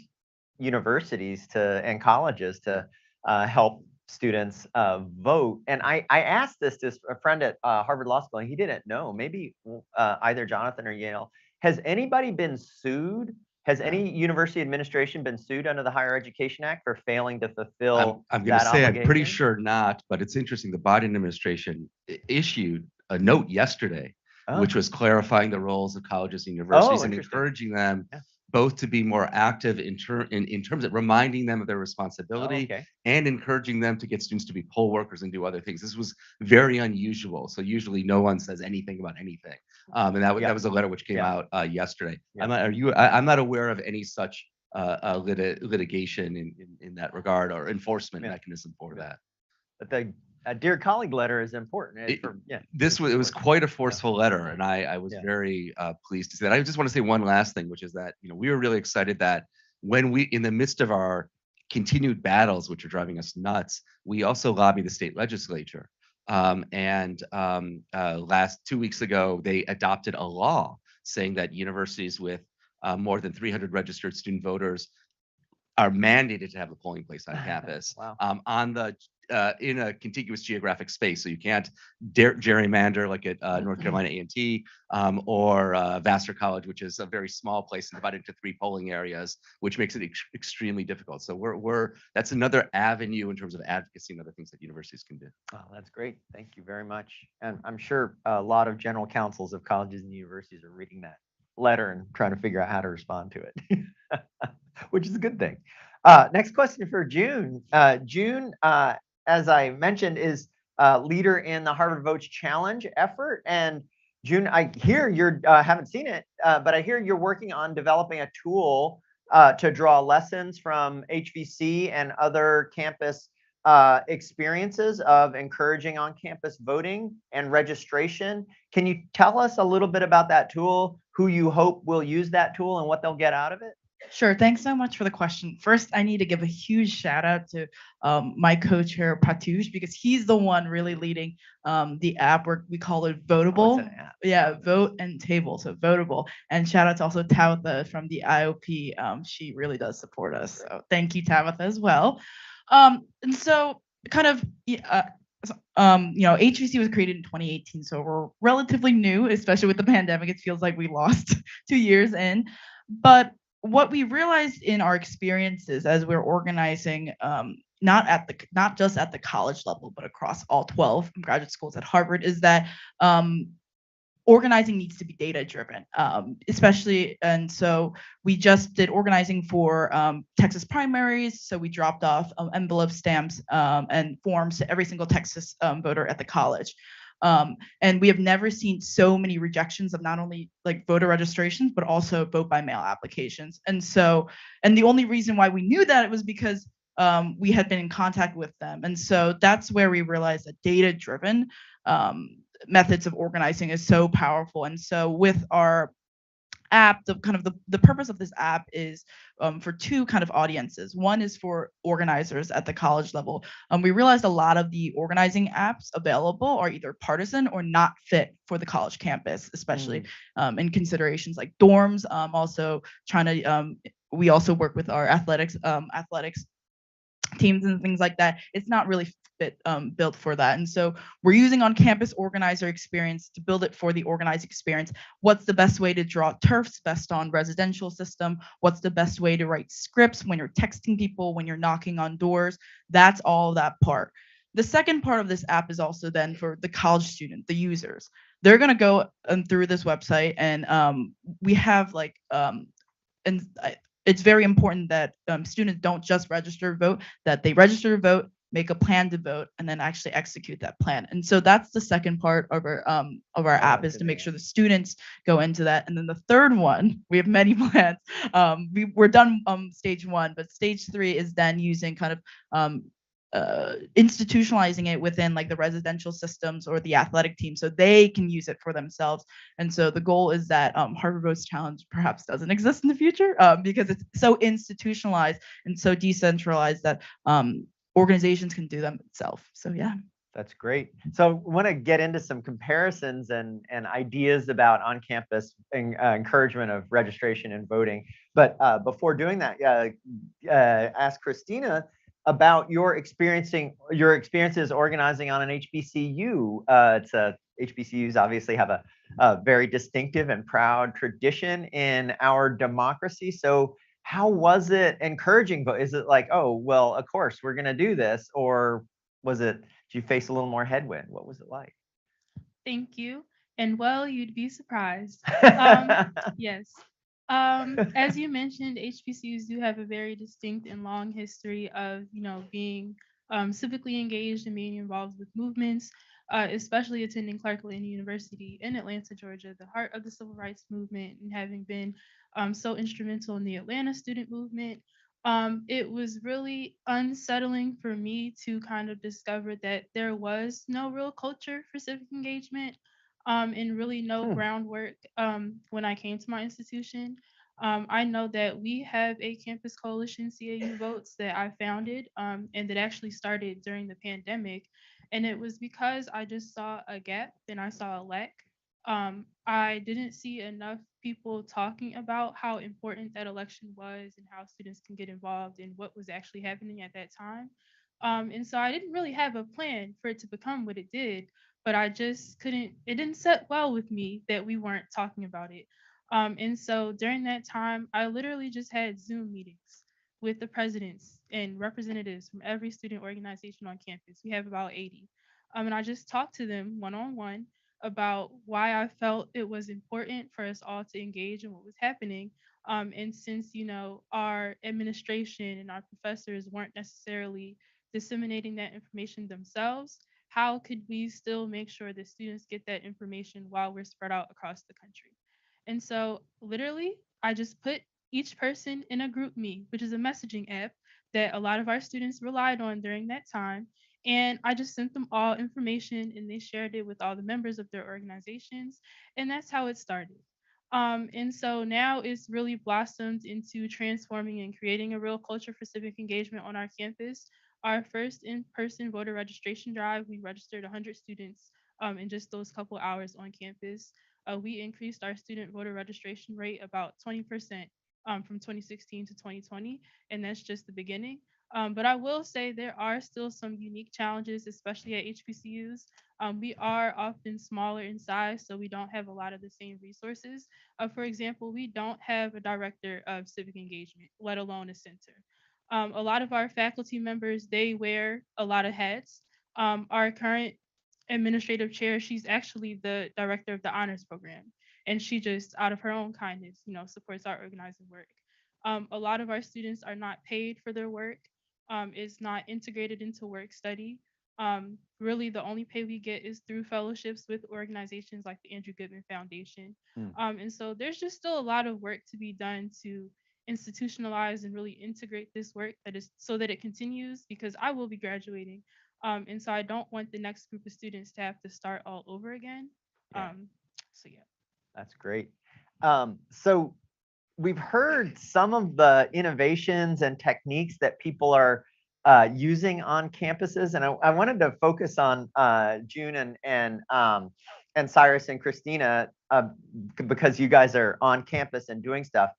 universities and colleges to help students vote. And I asked this to a friend at Harvard Law School, and he didn't know. Maybe either Jonathan or Yale. Has anybody been sued? Has any university administration been sued under the Higher Education Act for failing to fulfill I'm going to say obligation? I'm pretty sure not, but it's interesting. The Biden administration issued a note yesterday, which was clarifying the roles of colleges and universities and encouraging them both to be more active in terms of reminding them of their responsibility and encouraging them to get students to be poll workers and do other things. This was very unusual. So usually no one says anything about anything. And that was a letter which came out yesterday. I'm not aware of any such litigation in that regard or enforcement mechanism for that. But the dear colleague letter is important. It was quite a forceful letter, and I was very pleased to see that. I just want to say one last thing, which is that we were really excited that when we, in the midst of our continued battles, which are driving us nuts, we also lobby the state legislature. Last 2 weeks ago, they adopted a law saying that universities with more than 300 registered student voters are mandated to have a polling place on campus. Wow. On the in a contiguous geographic space, so you can't gerrymander like at North Carolina A&T or Vassar College, which is a very small place and divided into 3 polling areas, which makes it extremely difficult. So that's another avenue in terms of advocacy and other things that universities can do. Oh, that's great. Thank you very much. And I'm sure a lot of general counsels of colleges and universities are reading that letter and trying to figure out how to respond to it, which is a good thing. Next question for June. June, as I mentioned, is leader in the Harvard Votes Challenge effort. And June, I hear you're, haven't seen it, but I hear you're working on developing a tool to draw lessons from HVC and other campus experiences of encouraging on-campus voting and registration. Can you tell us a little bit about that tool, who you hope will use that tool and what they'll get out of it? Sure. Thanks so much for the question. First, I need to give a huge shout out to my co-chair Pratouche, because he's the one really leading the app. We call it Votable. Oh, it's an app. Yeah, Vote and Table, so Votable. And shout out to also Tabitha from the IOP. She really does support us. So thank you, Tabitha, as well. And so kind of, HVC was created in 2018, so we're relatively new, especially with the pandemic. It feels like we lost 2 years in. But what we realized in our experiences as we're organizing, not just at the college level, but across all 12 graduate schools at Harvard, is that organizing needs to be data driven, especially. And so we just did organizing for Texas primaries. So we dropped off envelope stamps and forms to every single Texas voter at the college. And we have never seen so many rejections of not only like voter registrations, but also vote by mail applications. And the only reason why we knew that it was because we had been in contact with them. And so that's where we realized that data driven methods of organizing is so powerful. And so with our app, the purpose of this app is for 2 kind of audiences. One is for organizers at the college level. We realized a lot of the organizing apps available are either partisan or not fit for the college campus, especially in considerations like dorms. Also trying to, we also work with our athletics teams and things like that. It's not really built for that. And so we're using on-campus organizer experience to build it for the organized experience. What's the best way to draw turfs best on residential system? What's the best way to write scripts when you're texting people, when you're knocking on doors? That's all that part. The second part of this app is also then for the college student, the users. They're going to go through this website, and we have it's very important that students don't just register to vote, that they register to vote, make a plan to vote, and then actually execute that plan. And so that's the second part of our app, is to make sure the students go into that. And then the third one, we have many plans. We're done stage 1, but stage 3 is then using kind of institutionalizing it within like the residential systems or the athletic team, so they can use it for themselves. And so the goal is that Harvard Votes Challenge perhaps doesn't exist in the future because it's so institutionalized and so decentralized that organizations can do them themselves. So yeah. That's great. So I want to get into some comparisons and ideas about on-campus encouragement of registration and voting. But before doing that, ask Christina about your experiences organizing on an HBCU. HBCUs obviously have a very distinctive and proud tradition in our democracy. So how was it encouraging? Is it like, oh, well, of course we're going to do this, or did you face a little more headwind? What was it like? Thank you. And well, you'd be surprised. Yes. As you mentioned, HBCUs do have a very distinct and long history of, being civically engaged and being involved with movements, especially attending Clark Atlanta University in Atlanta, Georgia, the heart of the civil rights movement, and having been so instrumental in the Atlanta student movement. It was really unsettling for me to kind of discover that there was no real culture for civic engagement and really no groundwork when I came to my institution. I know that we have a campus coalition, CAU Votes, that I founded and that actually started during the pandemic. And it was because I just saw a gap and I saw a lack. I didn't see enough people talking about how important that election was and how students can get involved in what was actually happening at that time. And so I didn't really have a plan for it to become what it did, but I just couldn't, it didn't set well with me that we weren't talking about it. And so during that time, I literally just had Zoom meetings with the presidents and representatives from every student organization on campus. We have about 80. And I just talked to them one on one about why I felt it was important for us all to engage in what was happening. And since, our administration and our professors weren't necessarily disseminating that information themselves, how could we still make sure that students get that information while we're spread out across the country? And so, literally, I just put each person in a group me, which is a messaging app that a lot of our students relied on during that time. And I just sent them all information and they shared it with all the members of their organizations. And that's how it started. And so now it's really blossomed into transforming and creating a real culture for civic engagement on our campus. Our first in person voter registration drive, we registered 100 students in just those couple hours on campus. We increased our student voter registration rate about 20% from 2016 to 2020, and that's just the beginning. But I will say there are still some unique challenges, especially at HBCUs. We are often smaller in size, so we don't have a lot of the same resources. For example, we don't have a director of civic engagement, let alone a center. A lot of our faculty members, they wear a lot of hats. Our current administrative chair, she's actually the director of the honors program. And she just, out of her own kindness, supports our organizing work. A lot of our students are not paid for their work. It's not integrated into work study. Really, the only pay we get is through fellowships with organizations like the Andrew Goodman Foundation. And so there's just still a lot of work to be done to institutionalize and really integrate this work that is so that it continues because I will be graduating. And so I don't want the next group of students to have to start all over again. Yeah. So yeah. That's great. So we've heard some of the innovations and techniques that people are using on campuses, and I wanted to focus on June and Cyrus and Christina because you guys are on campus and doing stuff,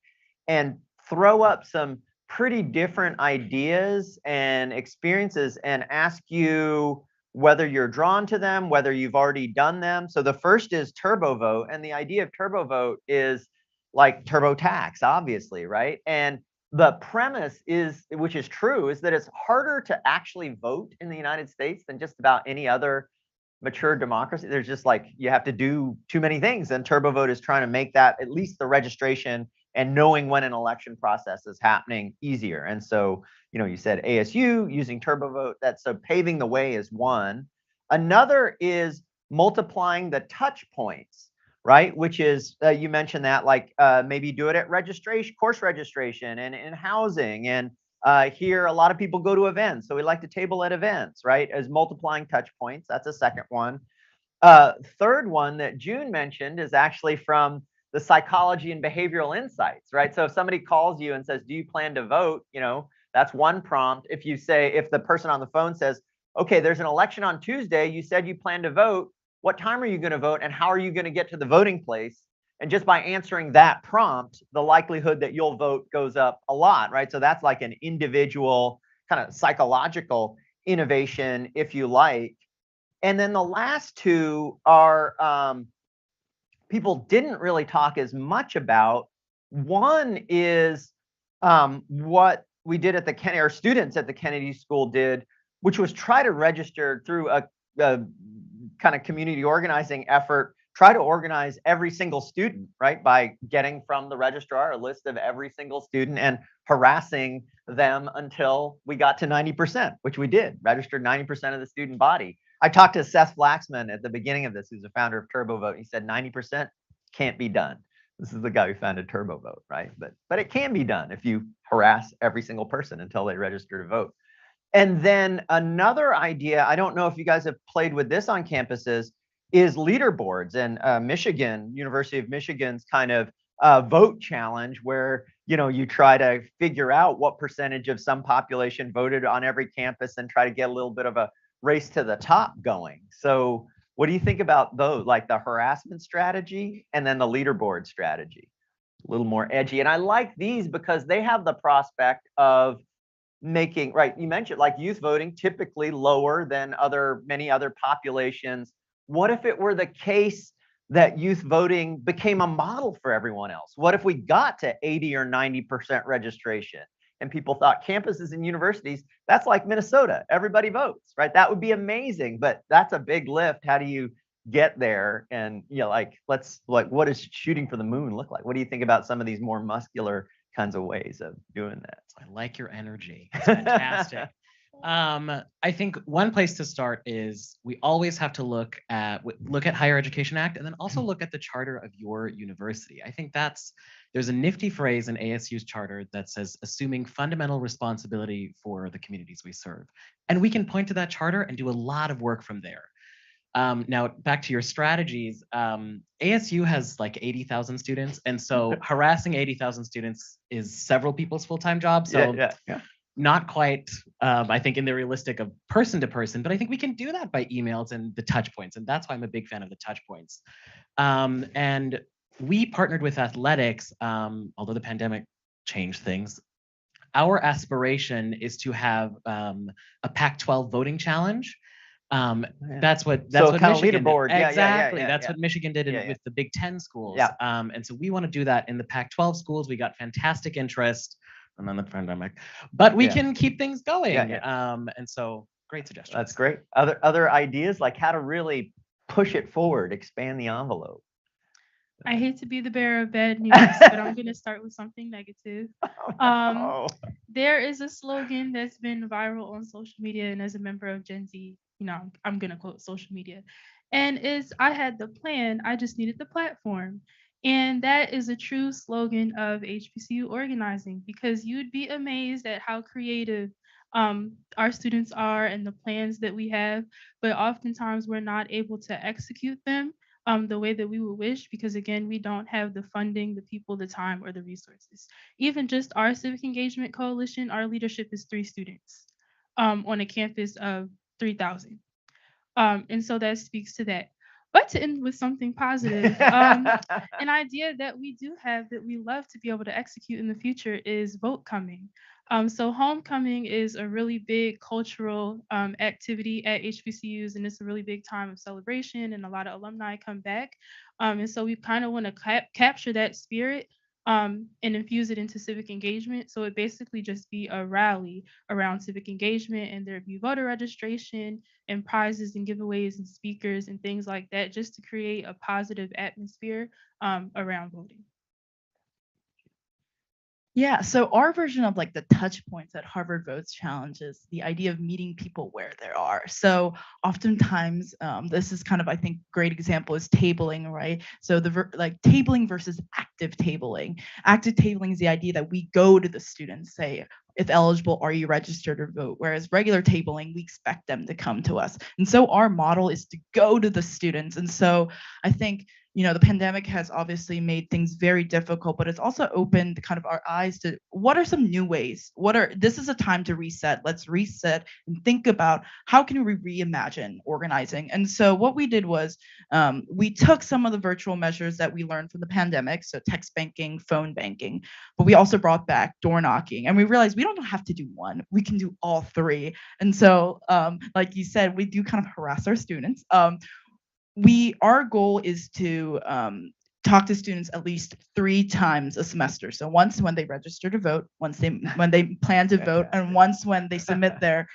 and throw up some pretty different ideas and experiences and ask you whether you're drawn to them, whether you've already done them. So the first is turbo vote, and the idea of turbo vote is like TurboTax, obviously, right? And the premise is, which is true, is that it's harder to actually vote in the United States than just about any other mature democracy. There's just like, you have to do too many things, and turbo vote is trying to make that, at least the registration and knowing when an election process is happening, easier. And so, you said ASU using turbo vote, that's so paving the way is one. Another is multiplying the touch points, right? Which is, you mentioned that, like maybe do it at registration, course registration, and in housing. And here, a lot of people go to events, so we like to table at events, right? As multiplying touch points. That's a second one. Third one that June mentioned is actually from the psychology and behavioral insights, right? So if somebody calls you and says, do you plan to vote? That's one prompt. If the person on the phone says, okay, there's an election on Tuesday, you said you plan to vote, what time are you going to vote and how are you going to get to the voting place? And just by answering that prompt, the likelihood that you'll vote goes up a lot, right? So that's like an individual kind of psychological innovation, if you like. And then the last two are people didn't really talk as much about. One is what we did at the Kennedy, our students at the Kennedy School did, which was try to register through a kind of community organizing effort, try to organize every single student, right? By getting from the registrar a list of every single student and harassing them until we got to 90%, which we did, registered 90% of the student body. I talked to Seth Flaxman at the beginning of this, who's the founder of TurboVote. He said 90% can't be done. This is the guy who founded TurboVote, right? But it can be done if you harass every single person until they register to vote. And then another idea, I don't know if you guys have played with this on campuses, is leaderboards. And Michigan, University of Michigan's kind of vote challenge where, you know, you try to figure out what percentage of some population voted on every campus and try to get a little bit of a race to the top going. So what do you think about those, like the harassment strategy and then the leaderboard strategy? A little more edgy. And I like these because they have the prospect of making, right, you mentioned like youth voting typically lower than many other populations. What if it were the case that youth voting became a model for everyone else? What if we got to 80 or 90% registration and people thought campuses and universities, that's like Minnesota, everybody votes, right? That would be amazing, but that's a big lift. How do you get there? And, you know, like, what does shooting for the moon look like? What do you think about some of these more muscular kinds of ways of doing that? I like your energy. It's fantastic. I think one place to start is we always have to look at Higher Education Act and then also look at the charter of your university. I think there's a nifty phrase in ASU's charter that says assuming fundamental responsibility for the communities we serve. And we can point to that charter and do a lot of work from there. Now back to your strategies, ASU has like 80,000 students. And so harassing 80,000 students is several people's full-time jobs. So Yeah. Not quite, I think, in the realistic of person to person, but I think we can do that by emails and the touch points. And that's why I'm a big fan of the touch points. And we partnered with athletics, although the pandemic changed things. Our aspiration is to have a Pac-12 voting challenge. That's what kind of Michigan leaderboard. did. Yeah, Exactly. That's what Michigan did with the Big Ten schools. Yeah. And so we want to do that in the Pac-12 schools. We got fantastic interest. And then the pandemic, but we can keep things going. And so great suggestion. That's great. Other ideas like how to really push it forward, expand the envelope. I hate to be the bearer of bad news, but I'm going to start with something negative. There is a slogan that's been viral on social media, and as a member of Gen Z, you know, I'm going to quote social media, and is I had the plan, I just needed the platform. And that is a true slogan of HBCU organizing, because you'd be amazed at how creative our students are and the plans that we have, but oftentimes we're not able to execute them the way that we would wish, because again, we don't have the funding, the people, the time, or the resources. Even just our civic engagement coalition, our leadership is 3 students on a campus of 3,000. And so that speaks to that. But to end with something positive, an idea that we do have that we love to be able to execute in the future is vote coming. So homecoming is a really big cultural activity at HBCUs, and it's a really big time of celebration, and a lot of alumni come back. And so we kind of want to capture that spirit and infuse it into civic engagement. So it basically just be a rally around civic engagement, and there'd be voter registration and prizes and giveaways and speakers and things like that, just to create a positive atmosphere around voting. Yeah, so our version of like the touch points at Harvard Votes Challenge is the idea of meeting people where they are. So oftentimes, this is kind of, I think, great example is tabling, right? So like tabling versus active tabling. Active tabling is the idea that we go to the students, say, if eligible, are you registered to vote? Whereas regular tabling, we expect them to come to us. And so our model is to go to the students. And so I think, you know, the pandemic has obviously made things very difficult, but it's also opened kind of our eyes to what are some new ways? This is a time to reset. Let's reset and think about how can we reimagine organizing? And so what we did was we took some of the virtual measures that we learned from the pandemic, so text banking, phone banking, but we also brought back door knocking, and we realized we don't have to do one, we can do all 3. And so, like you said, we do kind of harass our students. Our goal is to talk to students at least 3 times a semester. So once when they register to vote, once when they plan to vote, and once when they submit their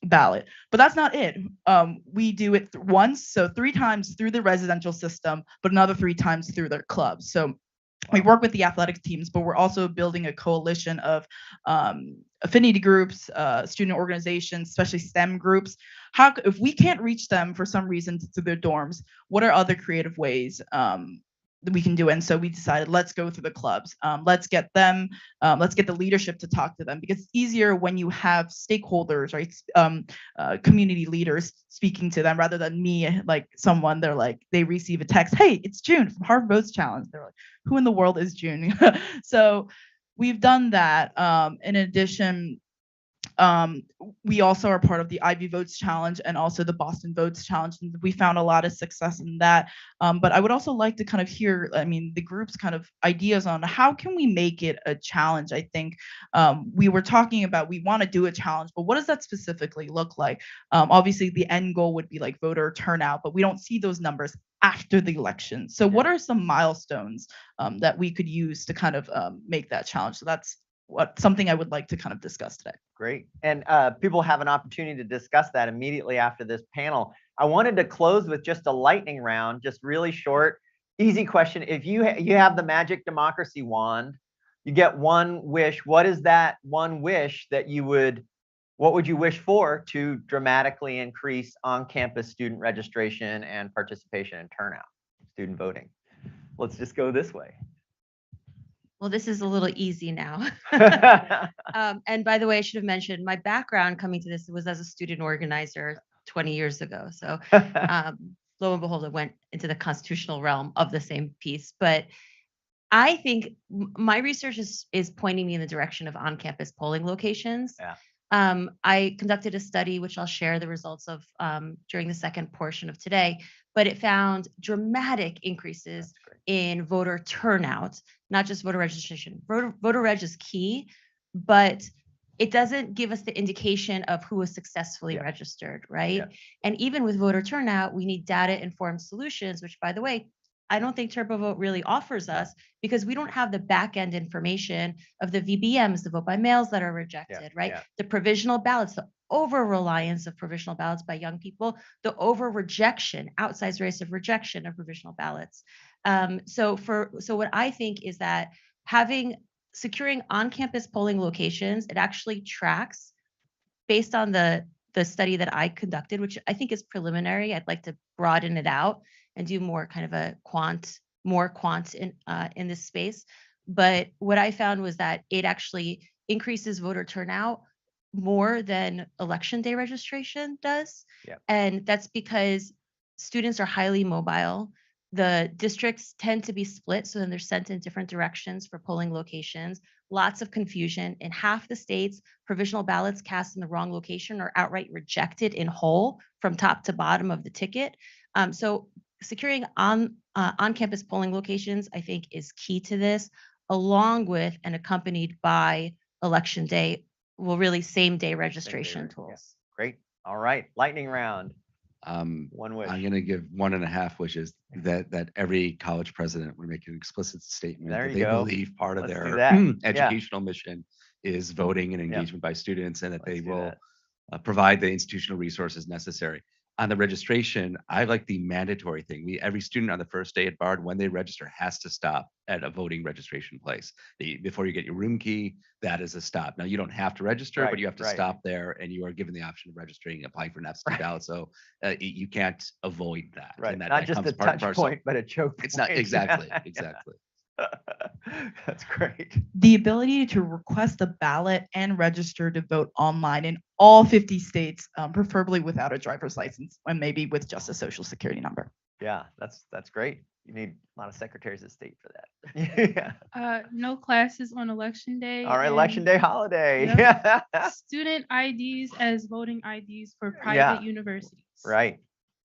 ballot. But that's not it. We do it once, so 3 times through the residential system, but another 3 times through their clubs. So we work with the athletic teams, but we're also building a coalition of affinity groups, student organizations, especially STEM groups. If we can't reach them for some reason through their dorms, what are other creative ways we can do it. And so we decided, let's go through the clubs. Let's get them, let's get the leadership to talk to them, because it's easier when you have stakeholders, right? Community leaders speaking to them rather than me, like someone, they're like, they receive a text, hey, it's June from Harvard Votes Challenge. They're like, who in the world is June? So we've done that. In addition, we also are part of the Ivy Votes Challenge and also the Boston Votes Challenge, and we found a lot of success in that. But I would also like to kind of hear, I mean, the group's kind of ideas on how can we make it a challenge. I think we were talking about, we want to do a challenge, but what does that specifically look like? Obviously, the end goal would be like voter turnout, but we don't see those numbers after the election. So what are some milestones that we could use to kind of make that challenge? So that's something I would like to kind of discuss today. Great. And people have an opportunity to discuss that immediately after this panel. I wanted to close with just a lightning round, just really short, easy question. If you have the magic democracy wand, you get one wish. What is that one wish that what would you wish for to dramatically increase on-campus student registration and participation and turnout, student voting? Let's just go this way. Well, this is a little easy now. And by the way, I should have mentioned my background coming to this was as a student organizer 20 years ago. So lo and behold, I went into the constitutional realm of the same piece. But I think my research is pointing me in the direction of on-campus polling locations. Yeah. I conducted a study, which I'll share the results of during the second portion of today, but it found dramatic increases in voter turnout, not just voter registration. Voter reg is key, but it doesn't give us the indication of who was successfully registered, right? Yeah. And even with voter turnout, we need data-informed solutions, which, by the way, I don't think TurboVote really offers us, because we don't have the back-end information of the VBMs, the vote by mails that are rejected, right? Yeah. The provisional ballots, the over-reliance of provisional ballots by young people, the over-rejection, outsized rates of rejection of provisional ballots. So what I think is that securing on-campus polling locations, it actually tracks based on the study that I conducted, which I think is preliminary. I'd like to broaden it out and do more kind of a more quant in this space. But what I found was that it actually increases voter turnout more than election day registration does. Yep. And that's because students are highly mobile. The districts tend to be split, so then they're sent in different directions for polling locations. Lots of confusion. In half the states, provisional ballots cast in the wrong location are outright rejected in whole from top to bottom of the ticket. So securing on-campus polling locations, I think, is key to this, along with and accompanied by election day, well, really same-day registration tools. Yeah. Great. All right. Lightning round. One wish. I'm going to give 1.5 wishes that every college president would make an explicit statement that they believe part of their educational mission is voting and engagement by students, and that they will provide the institutional resources necessary. On the registration, I like the mandatory thing. Every student on the first day at Bard, when they register, has to stop at a voting registration place. Before you get your room key, that is a stop. Now, you don't have to register, but you have to stop there, and you are given the option of registering and applying for an absentee ballot. So you can't avoid that. Right. And that not just a touch point, but a choke point. It's not exactly. That's great. The ability to request a ballot and register to vote online in all 50 states, preferably without a driver's license, and maybe with just a social security number. Yeah, that's great. You need a lot of secretaries of state for that. No classes on election day. All right, election day holiday. Yep. Student IDs as voting IDs for private universities. Right.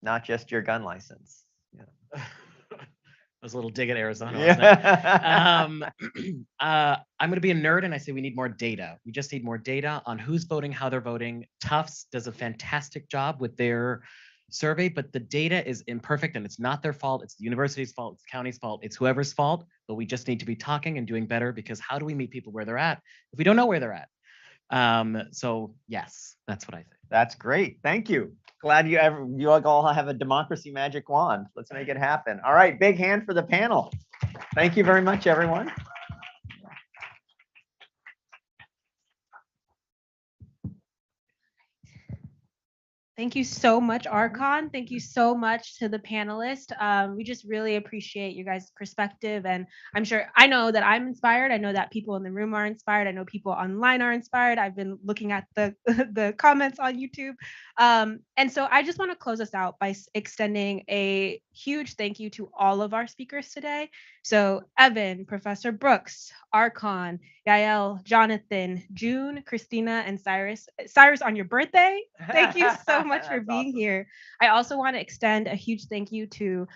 Not just your gun license. Yeah. Was a little dig at Arizona. I'm going to be a nerd and I say we need more data. We just need more data on who's voting, how they're voting. Tufts does a fantastic job with their survey, but the data is imperfect and it's not their fault. It's the university's fault. It's the county's fault. It's whoever's fault. But we just need to be talking and doing better, because how do we meet people where they're at if we don't know where they're at? So yes, that's what I think. That's great. Thank you. Glad you all have a democracy magic wand. Let's make it happen. All right, big hand for the panel. Thank you very much, everyone. Thank you so much, Archon. Thank you so much to the panelists. We just really appreciate you guys' perspective. And I know that I'm inspired. I know that people in the room are inspired. I know people online are inspired. I've been looking at the, the comments on YouTube. And so I just want to close us out by extending a huge thank you to all of our speakers today. So Evan, Professor Brooks, Archon, Yael, Jonathan, June, Christina, and Cyrus. Cyrus, on your birthday, thank you so much for being here. I also want to extend a huge thank you to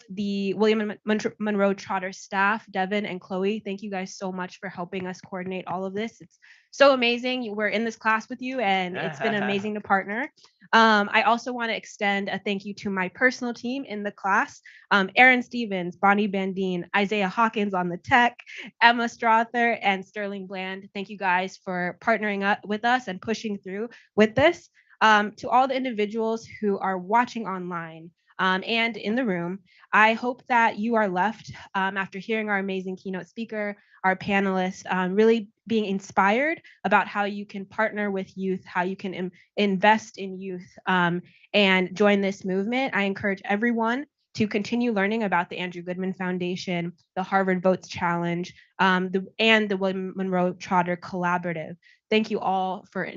the William Monroe Trotter staff, Devin and Chloe. Thank you guys so much for helping us coordinate all of this. It's so amazing. We're in this class with you, and it's been amazing to partner. I also want to extend a thank you to my personal team in the class, Aaron Stevens, Bonnie Bandine, Isaiah Hawkins on the tech, Emma Strother, and Sterling Bland. Thank you guys for partnering up with us and pushing through with this. To all the individuals who are watching online and in the room, I hope that you are left after hearing our amazing keynote speaker, our panelists, really being inspired about how you can partner with youth, how you can invest in youth and join this movement. I encourage everyone to continue learning about the Andrew Goodman Foundation, the Harvard Votes Challenge, and the William Monroe Trotter Collaborative. Thank you all for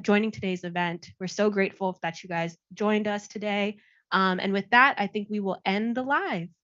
joining today's event. We're so grateful that you guys joined us today. And with that, I think we will end the live.